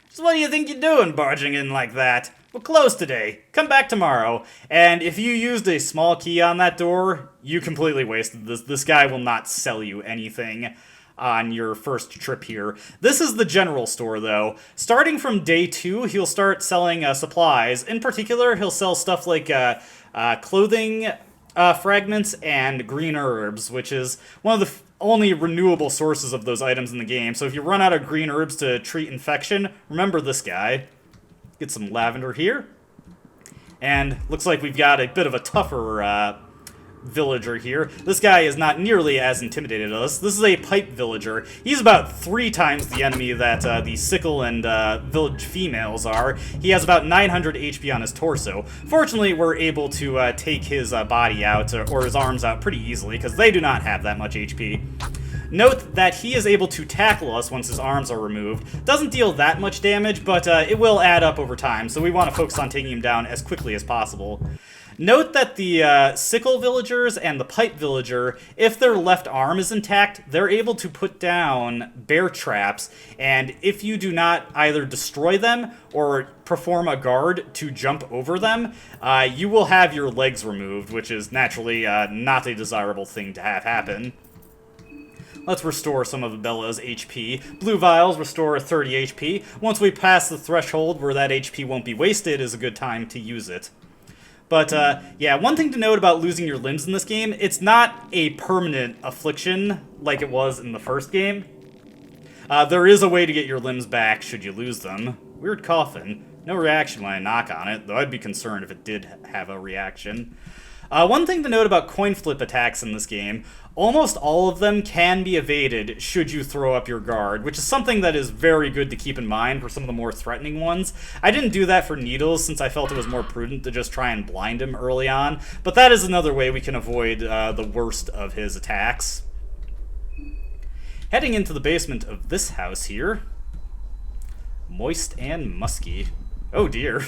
So what do you think you're doing barging in like that? We're closed today. Come back tomorrow. And if you used a small key on that door, you completely wasted this. This guy will not sell you anything on your first trip here. This is the general store, though. Starting from day 2, he'll start selling supplies. In particular, he'll sell stuff like clothing fragments and green herbs, which is one of the only renewable sources of those items in the game. So if you run out of green herbs to treat infection, remember this guy. Get some lavender here. And looks like we've got a bit of a tougher villager here. This guy is not nearly as intimidated as us. This is a pipe villager. He's about 3 times the enemy that the sickle and village females are. He has about 900 HP on his torso. Fortunately, we're able to take his body out, or his arms out, pretty easily, because they do not have that much HP. Note that he is able to tackle us once his arms are removed. Doesn't deal that much damage, but it will add up over time, so we want to focus on taking him down as quickly as possible. Note that the sickle villagers and the pipe villager, if their left arm is intact, they're able to put down bear traps, and if you do not either destroy them or perform a guard to jump over them, you will have your legs removed, which is naturally not a desirable thing to have happen. Let's restore some of Bella's HP. Blue vials restore 30 HP. Once we pass the threshold where that HP won't be wasted is a good time to use it. But, yeah, one thing to note about losing your limbs in this game, it's not a permanent affliction like it was in the first game. There is a way to get your limbs back should you lose them. Weird coffin. No reaction when I knock on it, though I'd be concerned if it did have a reaction. One thing to note about coin flip attacks in this game, almost all of them can be evaded should you throw up your guard, which is something that is very good to keep in mind for some of the more threatening ones. I didn't do that for Needles since I felt it was more prudent to just try and blind him early on, but that is another way we can avoid the worst of his attacks. Heading into the basement of this house here. Moist and musky. Oh dear.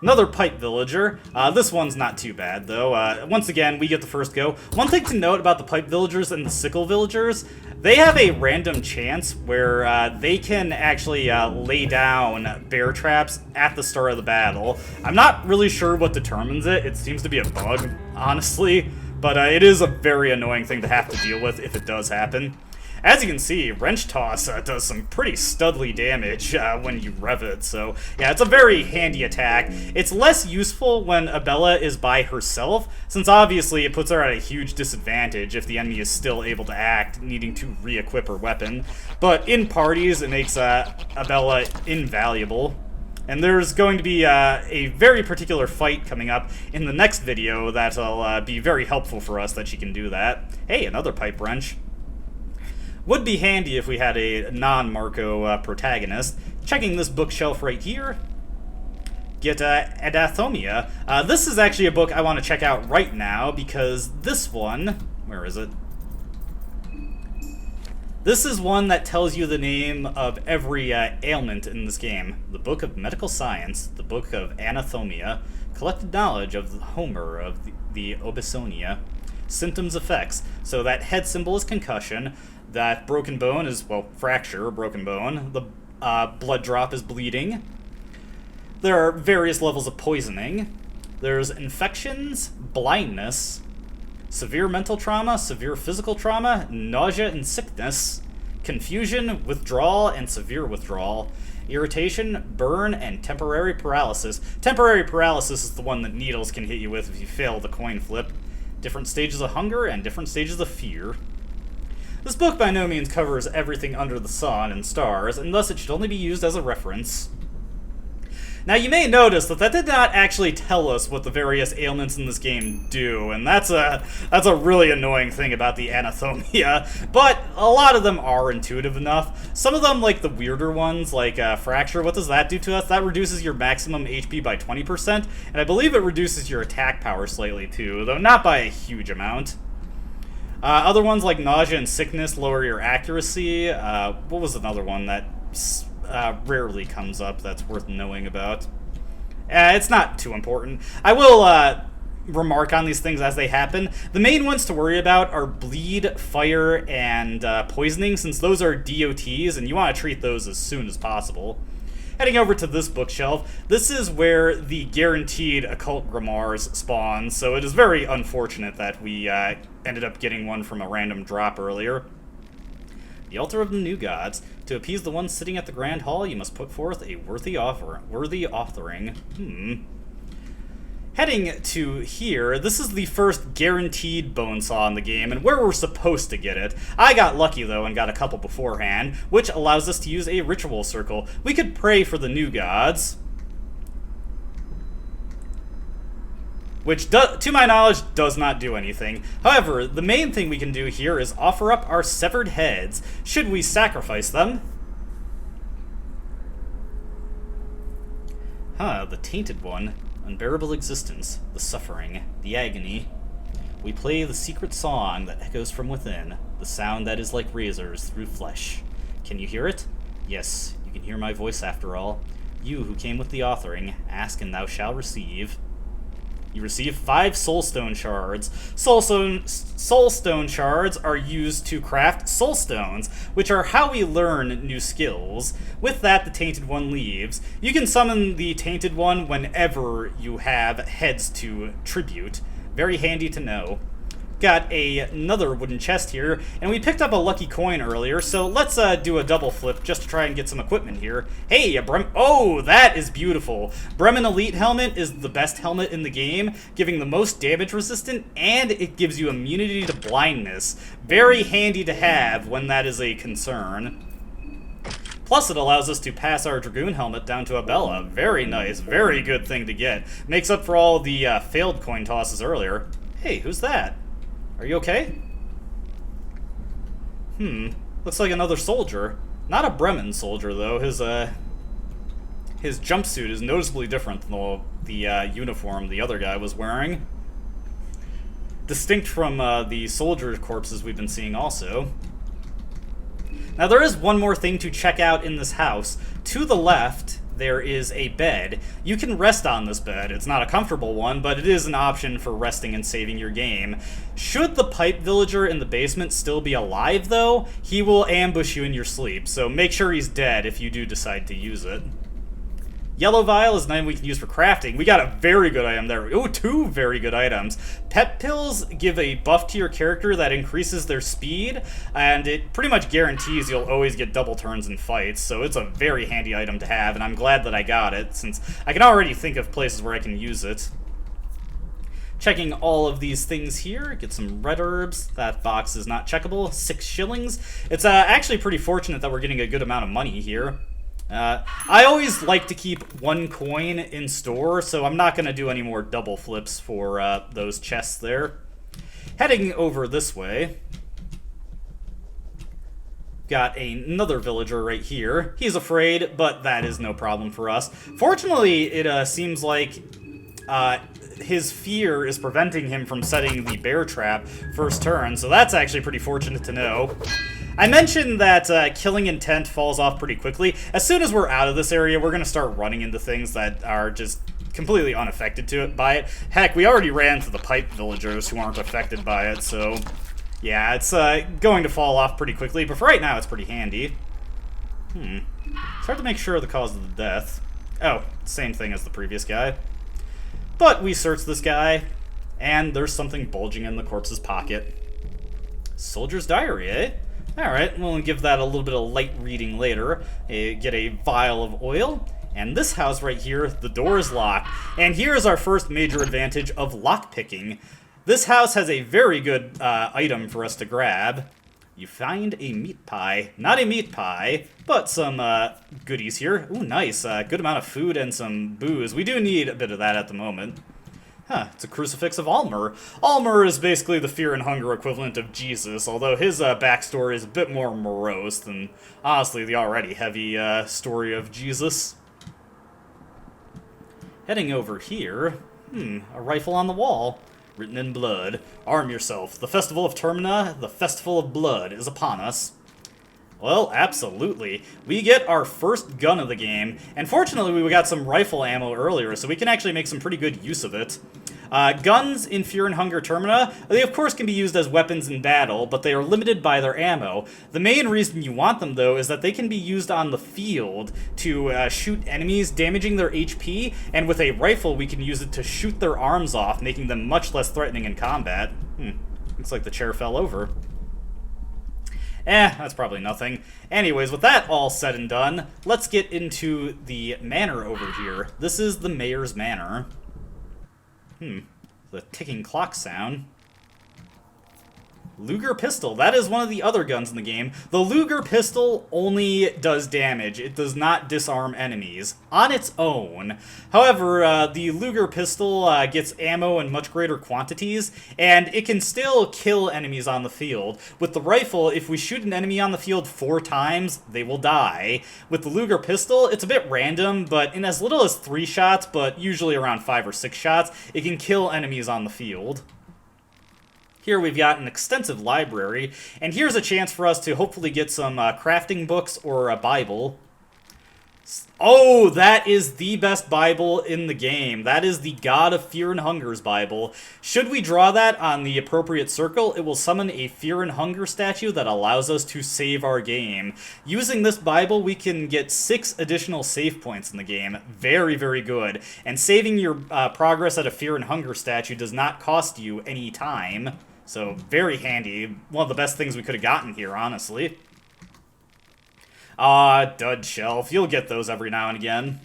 Another pipe villager. This one's not too bad, though. Once again, we get the first go. One thing to note about the pipe villagers and the sickle villagers, they have a random chance where they can actually lay down bear traps at the start of the battle. I'm not really sure what determines it. It seems to be a bug, honestly. But it is a very annoying thing to have to deal with if it does happen. As you can see, Wrench Toss does some pretty studly damage when you rev it, so yeah, it's a very handy attack. It's less useful when Abella is by herself, since obviously it puts her at a huge disadvantage if the enemy is still able to act, needing to re-equip her weapon. But in parties, it makes Abella invaluable. And there's going to be a very particular fight coming up in the next video that'll be very helpful for us that she can do that. Hey, another pipe wrench. Would be handy if we had a non-Marco protagonist. Checking this bookshelf right here. get Adathomia. This is actually a book I want to check out right now because this one, where is it? This is one that tells you the name of every ailment in this game. The Book of Medical Science, the Book of Anathomia, collected knowledge of Homer of the Obisonia, symptoms, effects. So that head symbol is concussion, that broken bone is, well, fracture, broken bone, the blood drop is bleeding. There are various levels of poisoning. There's infections, blindness, severe mental trauma, severe physical trauma, nausea and sickness, confusion, withdrawal, and severe withdrawal, irritation, burn, and temporary paralysis. Temporary paralysis is the one that needles can hit you with if you fail the coin flip. Different stages of hunger and different stages of fear. This book by no means covers everything under the sun and stars, and thus it should only be used as a reference. Now, you may notice that did not actually tell us what the various ailments in this game do, and that's a really annoying thing about the Anathomia, but a lot of them are intuitive enough. Some of them, like the weirder ones, like Fracture, what does that do to us? That reduces your maximum HP by 20%, and I believe it reduces your attack power slightly too, though not by a huge amount. Other ones like Nausea and Sickness lower your accuracy. What was another one that rarely comes up that's worth knowing about? It's not too important. I will remark on these things as they happen. The main ones to worry about are bleed, fire, and poisoning, since those are DOTs, and you want to treat those as soon as possible. Heading over to this bookshelf, this is where the guaranteed occult grimoires spawn, so it is very unfortunate that we ended up getting one from a random drop earlier. The Altar of the New Gods. To appease the ones sitting at the Grand Hall, you must put forth a worthy offering. Heading to here, this is the first guaranteed bone saw in the game, and where we're supposed to get it. I got lucky, though, and got a couple beforehand, which allows us to use a ritual circle. We could pray for the new gods, which, to my knowledge, does not do anything. However, the main thing we can do here is offer up our severed heads, should we sacrifice them. The Tainted One. Unbearable existence, the suffering, the agony. We play the secret song that echoes from within, the sound that is like razors through flesh. Can you hear it? Yes, you can hear my voice after all. You who came with the offering, ask and thou shalt receive. You receive 5 soulstone shards. Soulstone shards are used to craft soulstones, which are how we learn new skills. With that, the Tainted One leaves. You can summon the Tainted One whenever you have heads to tribute. Very handy to know. Got another wooden chest here, and we picked up a lucky coin earlier, so let's do a double flip just to try and get some equipment here. Hey, oh, that is beautiful. Bremen Elite Helmet is the best helmet in the game, giving the most damage resistant, and it gives you immunity to blindness. Very handy to have when that is a concern. Plus, it allows us to pass our Dragoon helmet down to a Bella. Very nice, very good thing to get. Makes up for all the failed coin tosses earlier. Hey, who's that? Are you okay? Looks like another soldier. Not a Bremen soldier, though. His jumpsuit is noticeably different than the uniform the other guy was wearing. Distinct from the soldier corpses we've been seeing also. Now, there is one more thing to check out in this house. To the left, there is a bed. You can rest on this bed. It's not a comfortable one, but it is an option for resting and saving your game. Should the pipe villager in the basement still be alive, though, he will ambush you in your sleep, so make sure he's dead if you do decide to use it. Yellow Vial is an item we can use for crafting. We got a very good item there. Ooh, 2 very good items. Pep Pills give a buff to your character that increases their speed, and it pretty much guarantees you'll always get double turns in fights, so it's a very handy item to have, and I'm glad that I got it, since I can already think of places where I can use it. Checking all of these things here, get some red herbs. That box is not checkable, 6 shillings. It's actually pretty fortunate that we're getting a good amount of money here. I always like to keep 1 coin in store, so I'm not going to do any more double flips for those chests there. Heading over this way, got another villager right here. He's afraid, but that is no problem for us. Fortunately, it seems like his fear is preventing him from setting the bear trap first turn, so that's actually pretty fortunate to know. I mentioned that killing intent falls off pretty quickly. As soon as we're out of this area, we're going to start running into things that are just completely unaffected by it. Heck, we already ran to the pipe villagers who aren't affected by it, so yeah, it's going to fall off pretty quickly, but for right now it's pretty handy. It's hard to make sure of the cause of the death. Oh, same thing as the previous guy. But we search this guy, and there's something bulging in the corpse's pocket. Soldier's diary, eh? Alright, we'll give that a little bit of light reading later. Get a vial of oil. And this house right here, the door is locked. And here's our first major advantage of lockpicking. This house has a very good item for us to grab. You find a meat pie. Not a meat pie, but some goodies here. Ooh, nice. Good amount of food and some booze. We do need a bit of that at the moment. Huh, it's a crucifix of Almer. Almer is basically the fear and hunger equivalent of Jesus, although his backstory is a bit more morose than, honestly, the already heavy story of Jesus. Heading over here, a rifle on the wall, written in blood. Arm yourself. The festival of Termina, the festival of blood, is upon us. Well, absolutely. We get our first gun of the game, and fortunately we got some rifle ammo earlier, so we can actually make some pretty good use of it. Guns in Fear and Hunger Termina, they of course can be used as weapons in battle, but they are limited by their ammo. The main reason you want them, though, is that they can be used on the field to shoot enemies, damaging their HP, and with a rifle we can use it to shoot their arms off, making them much less threatening in combat. Looks like the chair fell over. That's probably nothing. Anyways, with that all said and done, let's get into the manor over here. This is the mayor's manor. The ticking clock sound. Luger pistol. That is one of the other guns in the game. The Luger pistol only does damage. It does not disarm enemies on its own. However, the Luger pistol gets ammo in much greater quantities, and it can still kill enemies on the field. With the rifle, if we shoot an enemy on the field 4 times, they will die. With the Luger pistol, it's a bit random, but in as little as 3 shots, but usually around 5 or 6 shots, it can kill enemies on the field. Here we've got an extensive library, and here's a chance for us to hopefully get some crafting books or a Bible. Oh, that is the best Bible in the game. That is the God of Fear and Hunger's Bible. Should we draw that on the appropriate circle, it will summon a Fear and Hunger statue that allows us to save our game. Using this Bible, we can get 6 additional save points in the game. Very, very good. And saving your progress at a Fear and Hunger statue does not cost you any time. So, very handy. One of the best things we could have gotten here, honestly. Dud shelf. You'll get those every now and again.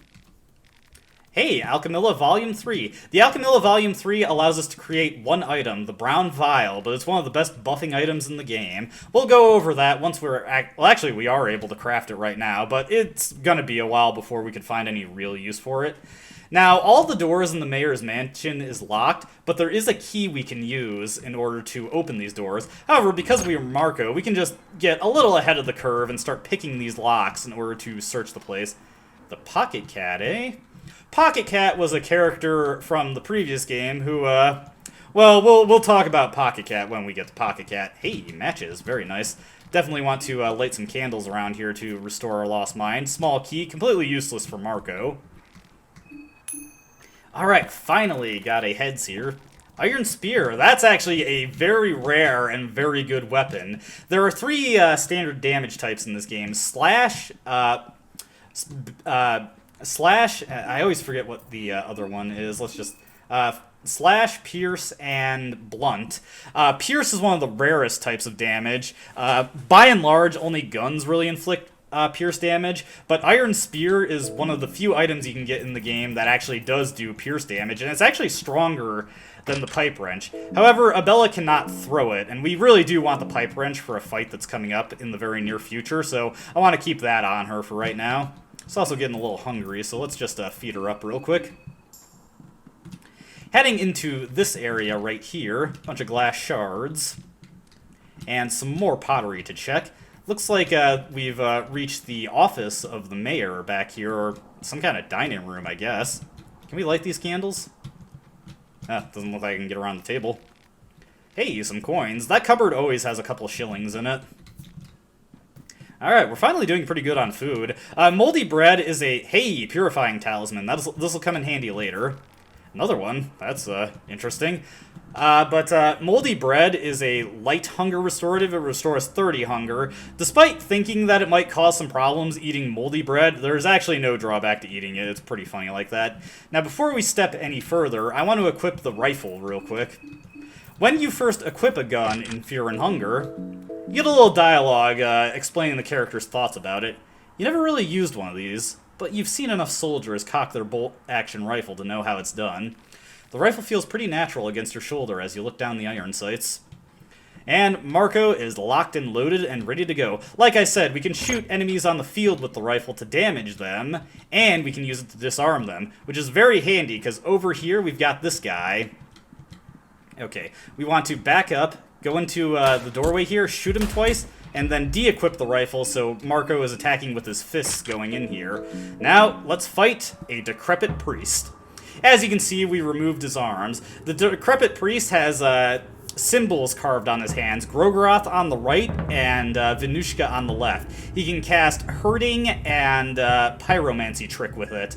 Hey, Alchemilla Volume 3. The Alchemilla Volume 3 allows us to create one item, the Brown Vial, but it's one of the best buffing items in the game. We'll go over that once we're... Well, actually, we are able to craft it right now, but it's gonna be a while before we could find any real use for it. Now, all the doors in the mayor's mansion is locked, but there is a key we can use in order to open these doors. However, because we are Marco, we can just get a little ahead of the curve and start picking these locks in order to search the place. The Pocket Cat, eh? Pocket Cat was a character from the previous game who, well, we'll talk about Pocket Cat when we get to Pocket Cat. Hey, matches, very nice. Definitely want to light some candles around here to restore our lost mind. Small key, completely useless for Marco. Alright, finally got a heads here. Iron Spear, that's actually a very rare and very good weapon. There are 3 standard damage types in this game. Slash, I always forget what the other one is. Let's just, Slash, Pierce, and Blunt. Pierce is one of the rarest types of damage. By and large, only guns really inflict pierce damage, but Iron Spear is one of the few items you can get in the game that actually does do pierce damage, and it's actually stronger than the Pipe Wrench. However, Abella cannot throw it, and we really do want the Pipe Wrench for a fight that's coming up in the very near future, so I want to keep that on her for right now. She's also getting a little hungry, so let's just feed her up real quick. Heading into this area right here, bunch of glass shards, and some more pottery to check. Looks like we've reached the office of the mayor back here, or some kind of dining room, I guess. Can we light these candles? Doesn't look like I can get around the table. Hey, some coins. That cupboard always has a couple shillings in it. Alright, we're finally doing pretty good on food. Moldy bread is a, hey, purifying talisman. This will come in handy later. Another one. That's interesting. But moldy bread is a light hunger restorative. It restores 30 hunger. Despite thinking that it might cause some problems eating moldy bread, there's actually no drawback to eating it. It's pretty funny like that. Now, before we step any further, I want to equip the rifle real quick. When you first equip a gun in Fear and Hunger, you get a little dialogue explaining the character's thoughts about it. You never really used one of these, but you've seen enough soldiers cock their bolt-action rifle to know how it's done. The rifle feels pretty natural against your shoulder as you look down the iron sights. And Marco is locked and loaded and ready to go. Like I said, we can shoot enemies on the field with the rifle to damage them, and we can use it to disarm them, which is very handy, because over here we've got this guy. Okay, we want to back up, go into the doorway here, shoot him twice, and then de-equip the rifle so Marco is attacking with his fists going in here. Now, let's fight a decrepit priest. As you can see, we removed his arms. The decrepit priest has symbols carved on his hands, Grogorath on the right and Venushka on the left. He can cast Hurting and Pyromancy Trick with it.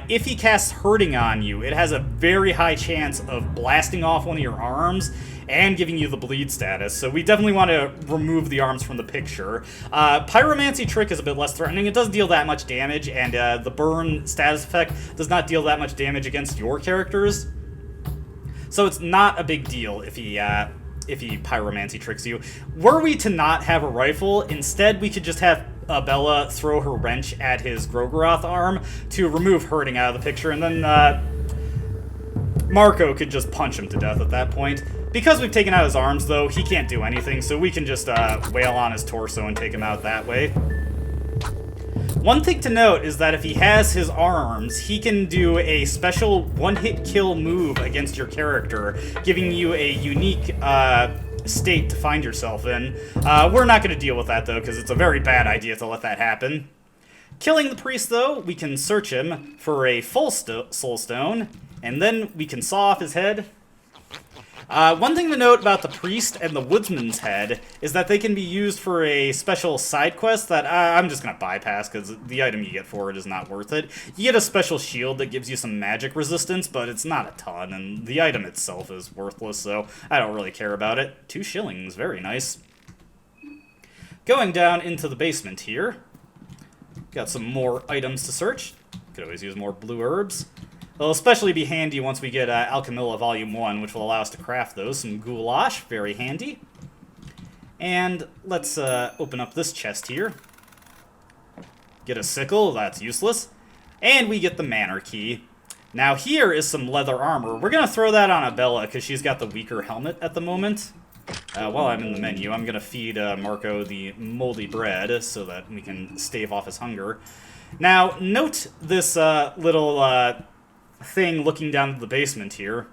If he casts Hurting on you, it has a very high chance of blasting off one of your arms and giving you the bleed status, so we definitely want to remove the arms from the picture. Pyromancy Trick is a bit less threatening. It doesn't deal that much damage, and the burn status effect does not deal that much damage against your characters. So it's not a big deal if he Pyromancy Tricks you. Were we to not have a rifle, instead we could just have Bella throw her wrench at his Grogorath arm to remove Hurting out of the picture, and then Marco could just punch him to death at that point. Because we've taken out his arms, though, he can't do anything, so we can just wail on his torso and take him out that way. One thing to note is that if he has his arms, he can do a special one-hit kill move against your character, giving you a unique state to find yourself in. We're not going to deal with that, though, because it's a very bad idea to let that happen. Killing the priest, though, we can search him for a full soul stone, and then we can saw off his head. One thing to note about the priest and the woodsman's head is that they can be used for a special side quest that I'm just going to bypass because the item you get for it is not worth it. You get a special shield that gives you some magic resistance, but it's not a ton, and the item itself is worthless, so I don't really care about it. 2 shillings, very nice. Going down into the basement here. Got some more items to search. Could always use more blue herbs. It'll especially be handy once we get Alchemilla Volume 1, which will allow us to craft those. Some goulash, very handy. And let's open up this chest here. Get a sickle, that's useless. And we get the Manor key. Now here is some leather armor. We're going to throw that on Abella because she's got the weaker helmet at the moment. While I'm in the menu, I'm going to feed Marco the moldy bread so that we can stave off his hunger. Now, note this little thing looking down the basement here.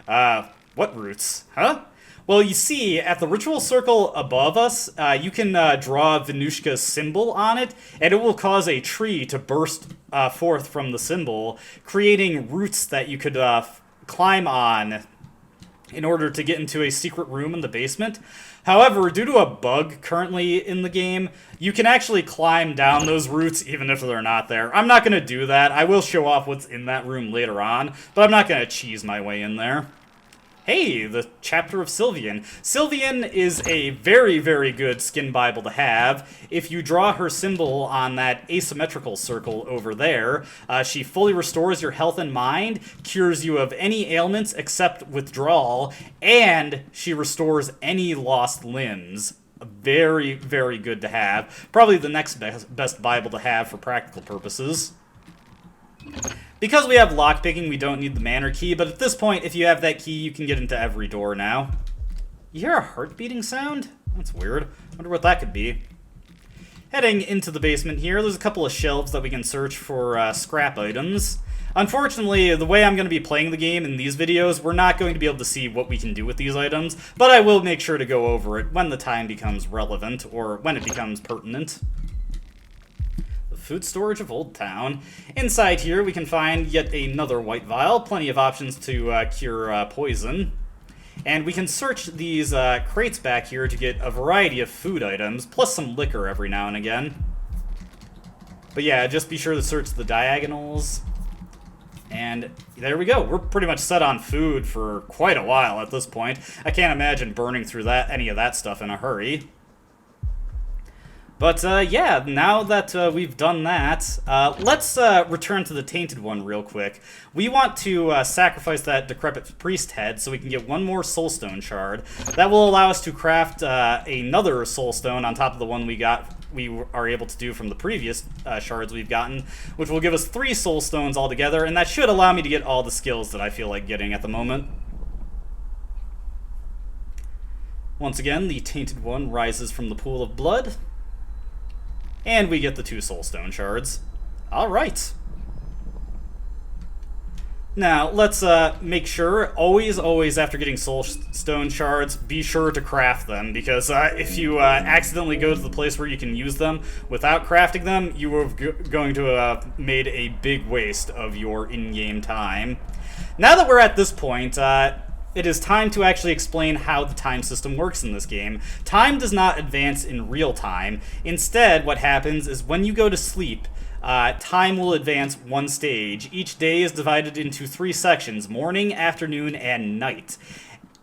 What roots? Huh? Well, you see, at the ritual circle above us, you can draw Venushka's symbol on it, and it will cause a tree to burst forth from the symbol, creating roots that you could climb on in order to get into a secret room in the basement. However, due to a bug currently in the game, you can actually climb down those roots even if they're not there. I'm not going to do that. I will show off what's in that room later on, but I'm not going to cheese my way in there. Hey, the Chapter of Sylvian. Sylvian is a very, very good skin Bible to have. If you draw her symbol on that asymmetrical circle over there, she fully restores your health and mind, cures you of any ailments except withdrawal, and she restores any lost limbs. Very, very good to have. Probably the next best Bible to have for practical purposes. Because we have lockpicking, we don't need the Manor key, but at this point, if you have that key, you can get into every door now. You hear a heart beating sound? That's weird. Wonder what that could be. Heading into the basement here, there's a couple of shelves that we can search for scrap items. Unfortunately, the way I'm going to be playing the game in these videos, we're not going to be able to see what we can do with these items, but I will make sure to go over it when the time becomes relevant, or when it becomes pertinent. The food storage of Old Town. Inside here, we can find yet another white vial, plenty of options to cure poison. And we can search these crates back here to get a variety of food items, plus some liquor every now and again. But yeah, just be sure to search the diagonals. And there we go. We're pretty much set on food for quite a while at this point. I can't imagine burning through any of that stuff in a hurry. But yeah, now that we've done that, let's return to the Tainted One real quick. We want to sacrifice that Decrepit Priest head so we can get one more Soulstone shard. That will allow us to craft another Soulstone on top of the one we are able to do from the previous shards we've gotten, which will give us 3 Soulstones altogether, and that should allow me to get all the skills that I feel like getting at the moment. Once again, the Tainted One rises from the pool of blood. And we get the 2 Soulstone shards. Alright. Now, let's make sure, always after getting Soulstone shards, be sure to craft them, because if you accidentally go to the place where you can use them without crafting them, you are going to have made a big waste of your in-game time. Now that we're at this point, it is time to actually explain how the time system works in this game. Time does not advance in real time. Instead, what happens is when you go to sleep, time will advance 1 stage. Each day is divided into 3 sections, morning, afternoon, and night.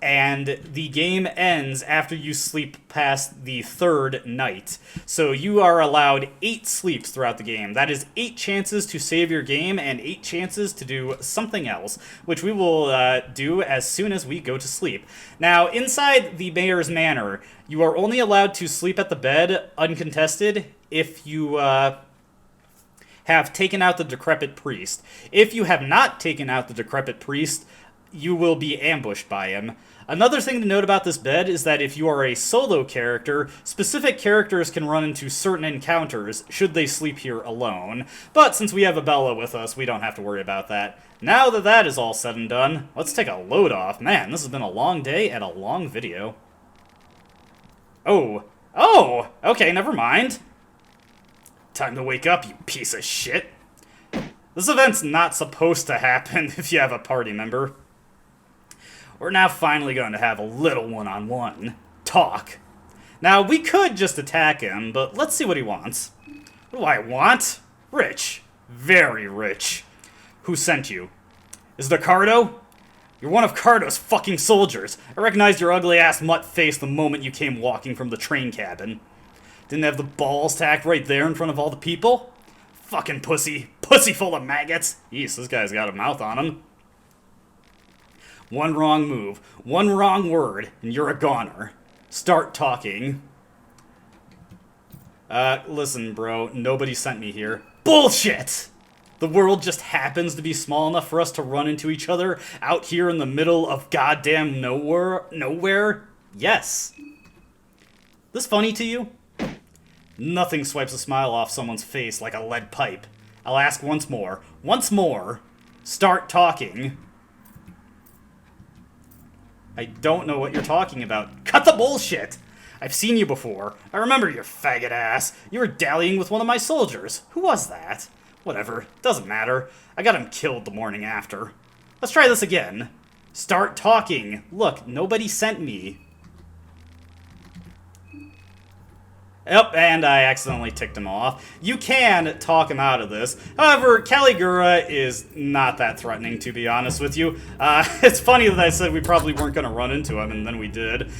And the game ends after you sleep past the 3rd night. So you are allowed 8 sleeps throughout the game. That is 8 chances to save your game and 8 chances to do something else, which we will do as soon as we go to sleep. Now, inside the Mayor's Manor, you are only allowed to sleep at the bed uncontested if you have taken out the Decrepit Priest. If you have not taken out the Decrepit Priest, you will be ambushed by him. Another thing to note about this bed is that if you are a solo character, specific characters can run into certain encounters should they sleep here alone. But since we have Abella with us, we don't have to worry about that. Now that that is all said and done, let's take a load off. Man, this has been a long day and a long video. Oh, okay, never mind. Time to wake up, you piece of shit. This event's not supposed to happen if you have a party member. We're now finally going to have a little one-on-one talk. Now, we could just attack him, but let's see what he wants. What do I want? Rich. Very rich. Who sent you? Is it Cardo? You're one of Cardo's fucking soldiers. I recognized your ugly-ass mutt face the moment you came walking from the train cabin. Didn't have the balls to act right there in front of all the people? Fucking pussy. Pussy full of maggots. Yeesh, this guy's got a mouth on him. One wrong move, one wrong word, and you're a goner. Start talking. Listen, bro, nobody sent me here. Bullshit! The world just happens to be small enough for us to run into each other out here in the middle of goddamn nowhere? Yes. This funny to you? Nothing swipes a smile off someone's face like a lead pipe. I'll ask once more. Once more. Start talking. I don't know what you're talking about. Cut the bullshit! I've seen you before. I remember your faggot ass. You were dallying with one of my soldiers. Who was that? Whatever. Doesn't matter. I got him killed the morning after. Let's try this again. Start talking. Look, nobody sent me. Yep, and I accidentally ticked him off. You can talk him out of this. However, Caligura is not that threatening, to be honest with you. It's funny that I said we probably weren't going to run into him, and then we did.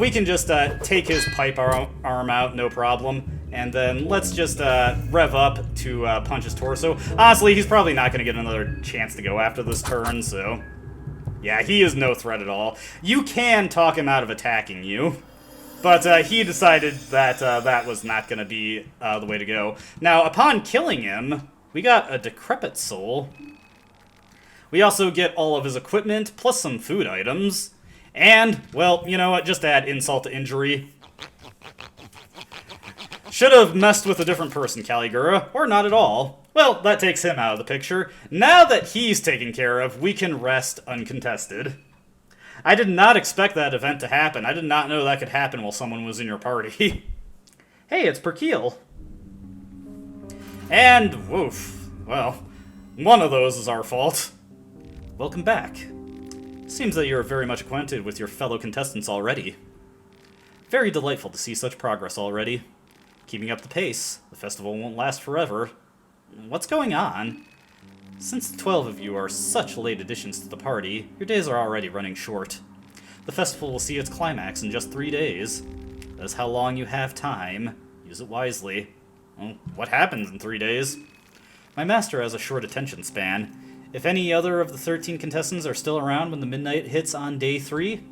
We can just take his pipe arm out, no problem. And then let's just rev up to punch his torso. Honestly, he's probably not going to get another chance to go after this turn, so... yeah, he is no threat at all. You can talk him out of attacking you. But he decided that that was not going to be the way to go. Now, upon killing him, we got a Decrepit Soul. We also get all of his equipment, plus some food items. And, well, you know what, just to add insult to injury. Should have messed with a different person, Caligura, or not at all. Well, that takes him out of the picture. Now that he's taken care of, we can rest uncontested. I did not expect that event to happen. I did not know that could happen while someone was in your party. Hey, it's Prehevil. And, woof. Well, one of those is our fault. Welcome back. Seems that you're very much acquainted with your fellow contestants already. Very delightful to see such progress already. Keeping up the pace. The festival won't last forever. What's going on? Since the 12 of you are such late additions to the party, your days are already running short. The festival will see its climax in just 3 days. That's how long you have time. Use it wisely. Well, what happens in 3 days? My master has a short attention span. If any other of the 13 contestants are still around when the midnight hits on day 3,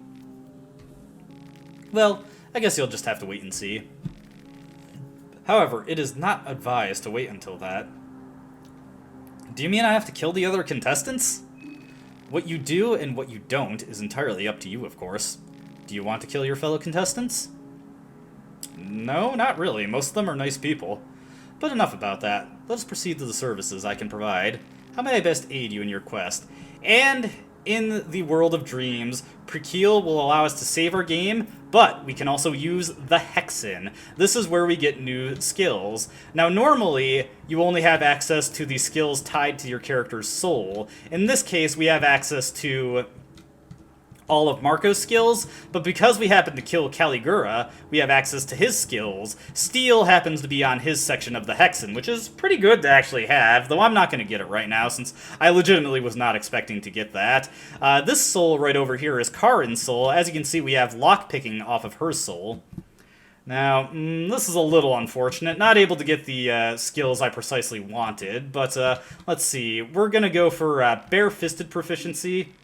well, I guess you'll just have to wait and see. However, it is not advised to wait until that. Do you mean I have to kill the other contestants? What you do and what you don't is entirely up to you, of course. Do you want to kill your fellow contestants? No, not really. Most of them are nice people. But enough about that. Let us proceed to the services I can provide. How may I best aid you in your quest? And in the world of dreams, Prehevil will allow us to save our game, but we can also use the Hexen. This is where we get new skills. Now, normally, you only have access to the skills tied to your character's soul. In this case, we have access to all of Marco's skills, but because we happen to kill Caligura, we have access to his skills. Steel happens to be on his section of the Hexen, which is pretty good to actually have, though I'm not going to get it right now, since I legitimately was not expecting to get that. This soul right over here is Karin's soul. As you can see, we have lockpicking off of her soul. Now, this is a little unfortunate. Not able to get the skills I precisely wanted, but let's see. We're going to go for bare-fisted proficiency.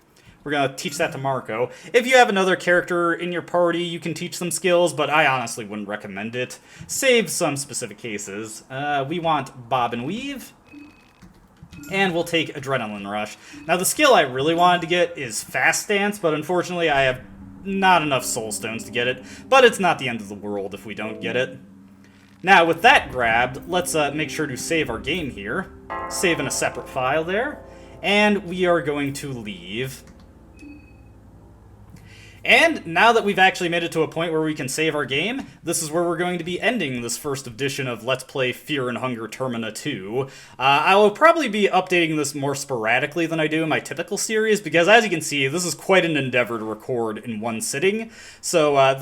We're going to teach that to Marco. If you have another character in your party, you can teach them skills, but I honestly wouldn't recommend it. Save some specific cases. We want Bob and Weave. And we'll take Adrenaline Rush. Now, the skill I really wanted to get is Fast Dance, but unfortunately I have not enough Soul Stones to get it. But it's not the end of the world if we don't get it. Now, with that grabbed, let's make sure to save our game here. Save in a separate file there. And we are going to leave. And now that we've actually made it to a point where we can save our game, this is where we're going to be ending this first edition of Let's Play Fear and Hunger Termina 2. I will probably be updating this more sporadically than I do in my typical series, because as you can see, this is quite an endeavor to record in one sitting. So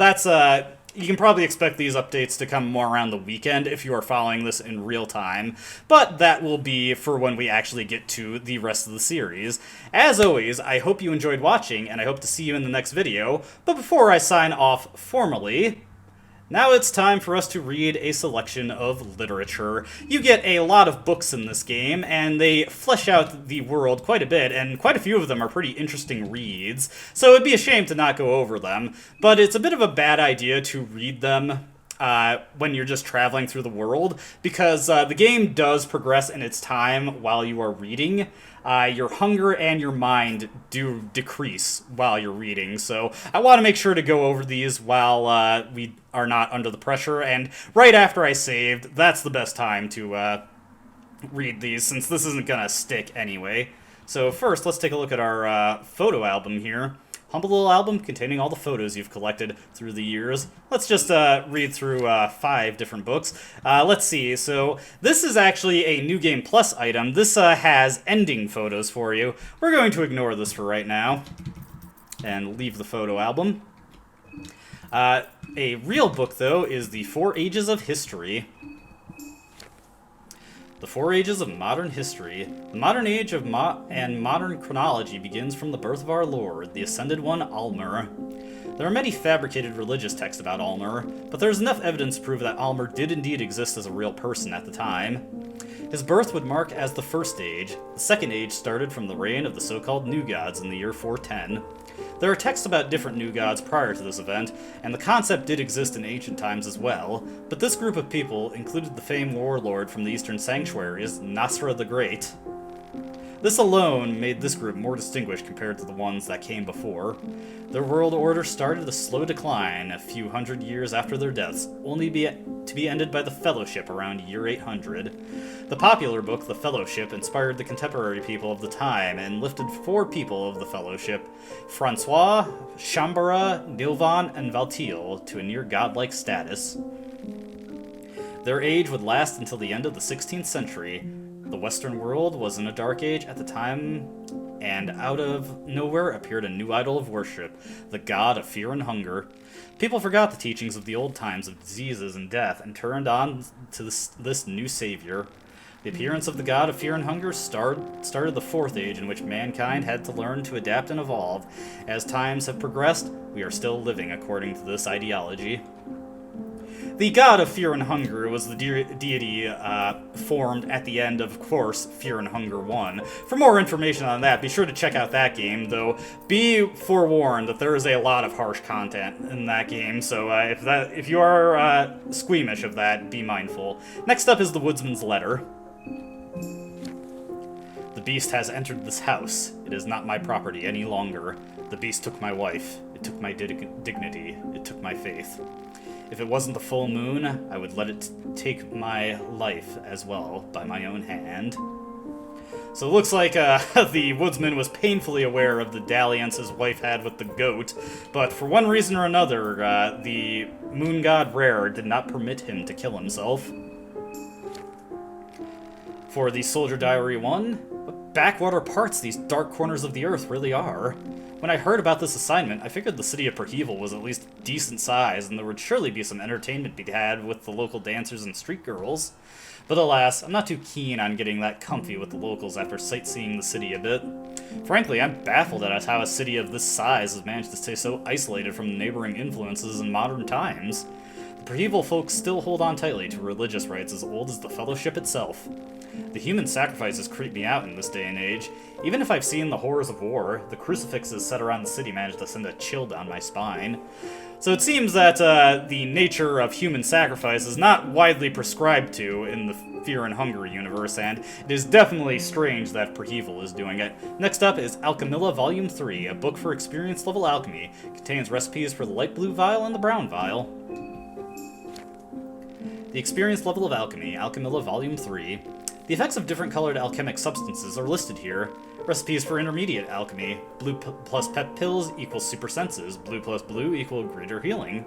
you can probably expect these updates to come more around the weekend if you are following this in real time, but that will be for when we actually get to the rest of the series. As always, I hope you enjoyed watching, and I hope to see you in the next video, but before I sign off formally, now it's time for us to read a selection of literature. You get a lot of books in this game, and they flesh out the world quite a bit, and quite a few of them are pretty interesting reads, so it'd be a shame to not go over them, but it's a bit of a bad idea to read them when you're just traveling through the world, because the game does progress in its time while you are reading. Your hunger and your mind do decrease while you're reading, so I want to make sure to go over these while we are not under the pressure, and right after I saved, that's the best time to read these, since this isn't gonna stick anyway. So first, let's take a look at our photo album here. Humble little album containing all the photos you've collected through the years. Let's just read through 5 different books. Let's see, so this is actually a New Game Plus item. This has ending photos for you. We're going to ignore this for right now and leave the photo album. A real book, though, is The 4 Ages of History. The 4 Ages of Modern History. The modern age of and modern chronology begins from the birth of our Lord, the Ascended One, Almer. There are many fabricated religious texts about Almer, but there is enough evidence to prove that Almer did indeed exist as a real person at the time. His birth would mark as the First Age. The Second Age started from the reign of the so-called New Gods in the year 410. There are texts about different new gods prior to this event, and the concept did exist in ancient times as well, but this group of people included the famed warlord from the Eastern Sanctuaries, Nasra the Great. This alone made this group more distinguished compared to the ones that came before. Their world order started a slow decline a few hundred years after their deaths, only to be ended by the Fellowship around year 800. The popular book, The Fellowship, inspired the contemporary people of the time and lifted 4 people of the Fellowship, Francois, Chambara, Nilvan, and Valtiel, to a near godlike status. Their age would last until the end of the 16th century. The Western world was in a dark age at the time, and out of nowhere appeared a new idol of worship, the god of fear and hunger. People forgot the teachings of the old times of diseases and death and turned on to this new savior. The appearance of the god of fear and hunger started the 4th age, in which mankind had to learn to adapt and evolve. As times have progressed, we are still living according to this ideology. The god of fear and hunger was the deity formed at the end of course, Fear and Hunger 1. For more information on that, be sure to check out that game, though be forewarned that there is a lot of harsh content in that game, so if you are squeamish of that, be mindful. Next up is the Woodsman's Letter. The beast has entered this house. It is not my property any longer. The beast took my wife. It took my dignity. It took my faith. If it wasn't the full moon, I would let it take my life as well by my own hand. So it looks like the woodsman was painfully aware of the dalliance his wife had with the goat, but for one reason or another, the moon god Rare did not permit him to kill himself. For the Soldier Diary 1, what backwater parts these dark corners of the earth really are. When I heard about this assignment, I figured the city of Prehevil was at least decent size, and there would surely be some entertainment to be had with the local dancers and street girls. But alas, I'm not too keen on getting that comfy with the locals after sightseeing the city a bit. Frankly, I'm baffled at how a city of this size has managed to stay so isolated from neighboring influences in modern times. The Prehevil folks still hold on tightly to religious rites as old as the Fellowship itself. The human sacrifices creep me out in this day and age. Even if I've seen the horrors of war, the crucifixes set around the city managed to send a chill down my spine. So it seems that the nature of human sacrifice is not widely prescribed to in the Fear and Hunger universe, and it is definitely strange that Prehevil is doing it. Next up is Alchemilla Volume 3, a book for experienced level alchemy. It contains recipes for the light blue vial and the brown vial. The experienced level of alchemy, Alchemilla Volume 3. The effects of different colored alchemic substances are listed here. Recipes for intermediate alchemy. Blue plus pep pills equals super senses. Blue plus blue equal greater healing.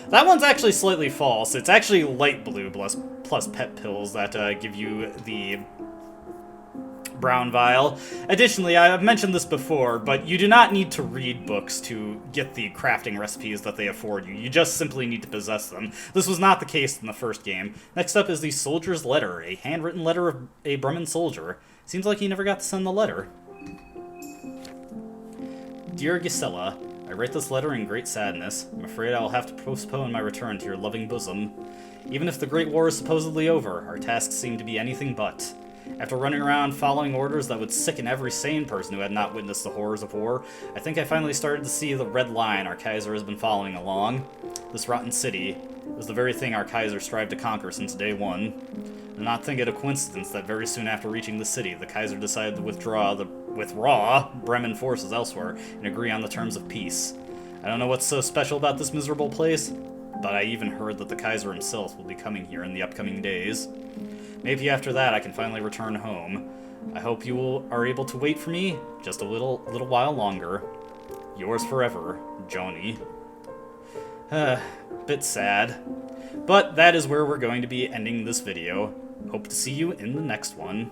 That one's actually slightly false. It's actually light blue plus pep pills that give you the brown vial. Additionally, I've mentioned this before, but you do not need to read books to get the crafting recipes that they afford you. You just simply need to possess them. This was not the case in the first game. Next up is the Soldier's Letter, a handwritten letter of a Bremen soldier. Seems like he never got to send the letter. Dear Gisela, I write this letter in great sadness. I'm afraid I will have to postpone my return to your loving bosom. Even if the Great War is supposedly over, our tasks seem to be anything but. After running around following orders that would sicken every sane person who had not witnessed the horrors of war, I think I finally started to see the red line our Kaiser has been following along. This rotten city was the very thing our Kaiser strived to conquer since day one. I do not think it a coincidence that very soon after reaching the city, the Kaiser decided to withdraw Bremen forces elsewhere and agree on the terms of peace. I don't know what's so special about this miserable place, but I even heard that the Kaiser himself will be coming here in the upcoming days. Maybe after that I can finally return home. I hope you are able to wait for me just a little while longer. Yours forever, Johnny. Bit sad. But that is where we're going to be ending this video. Hope to see you in the next one.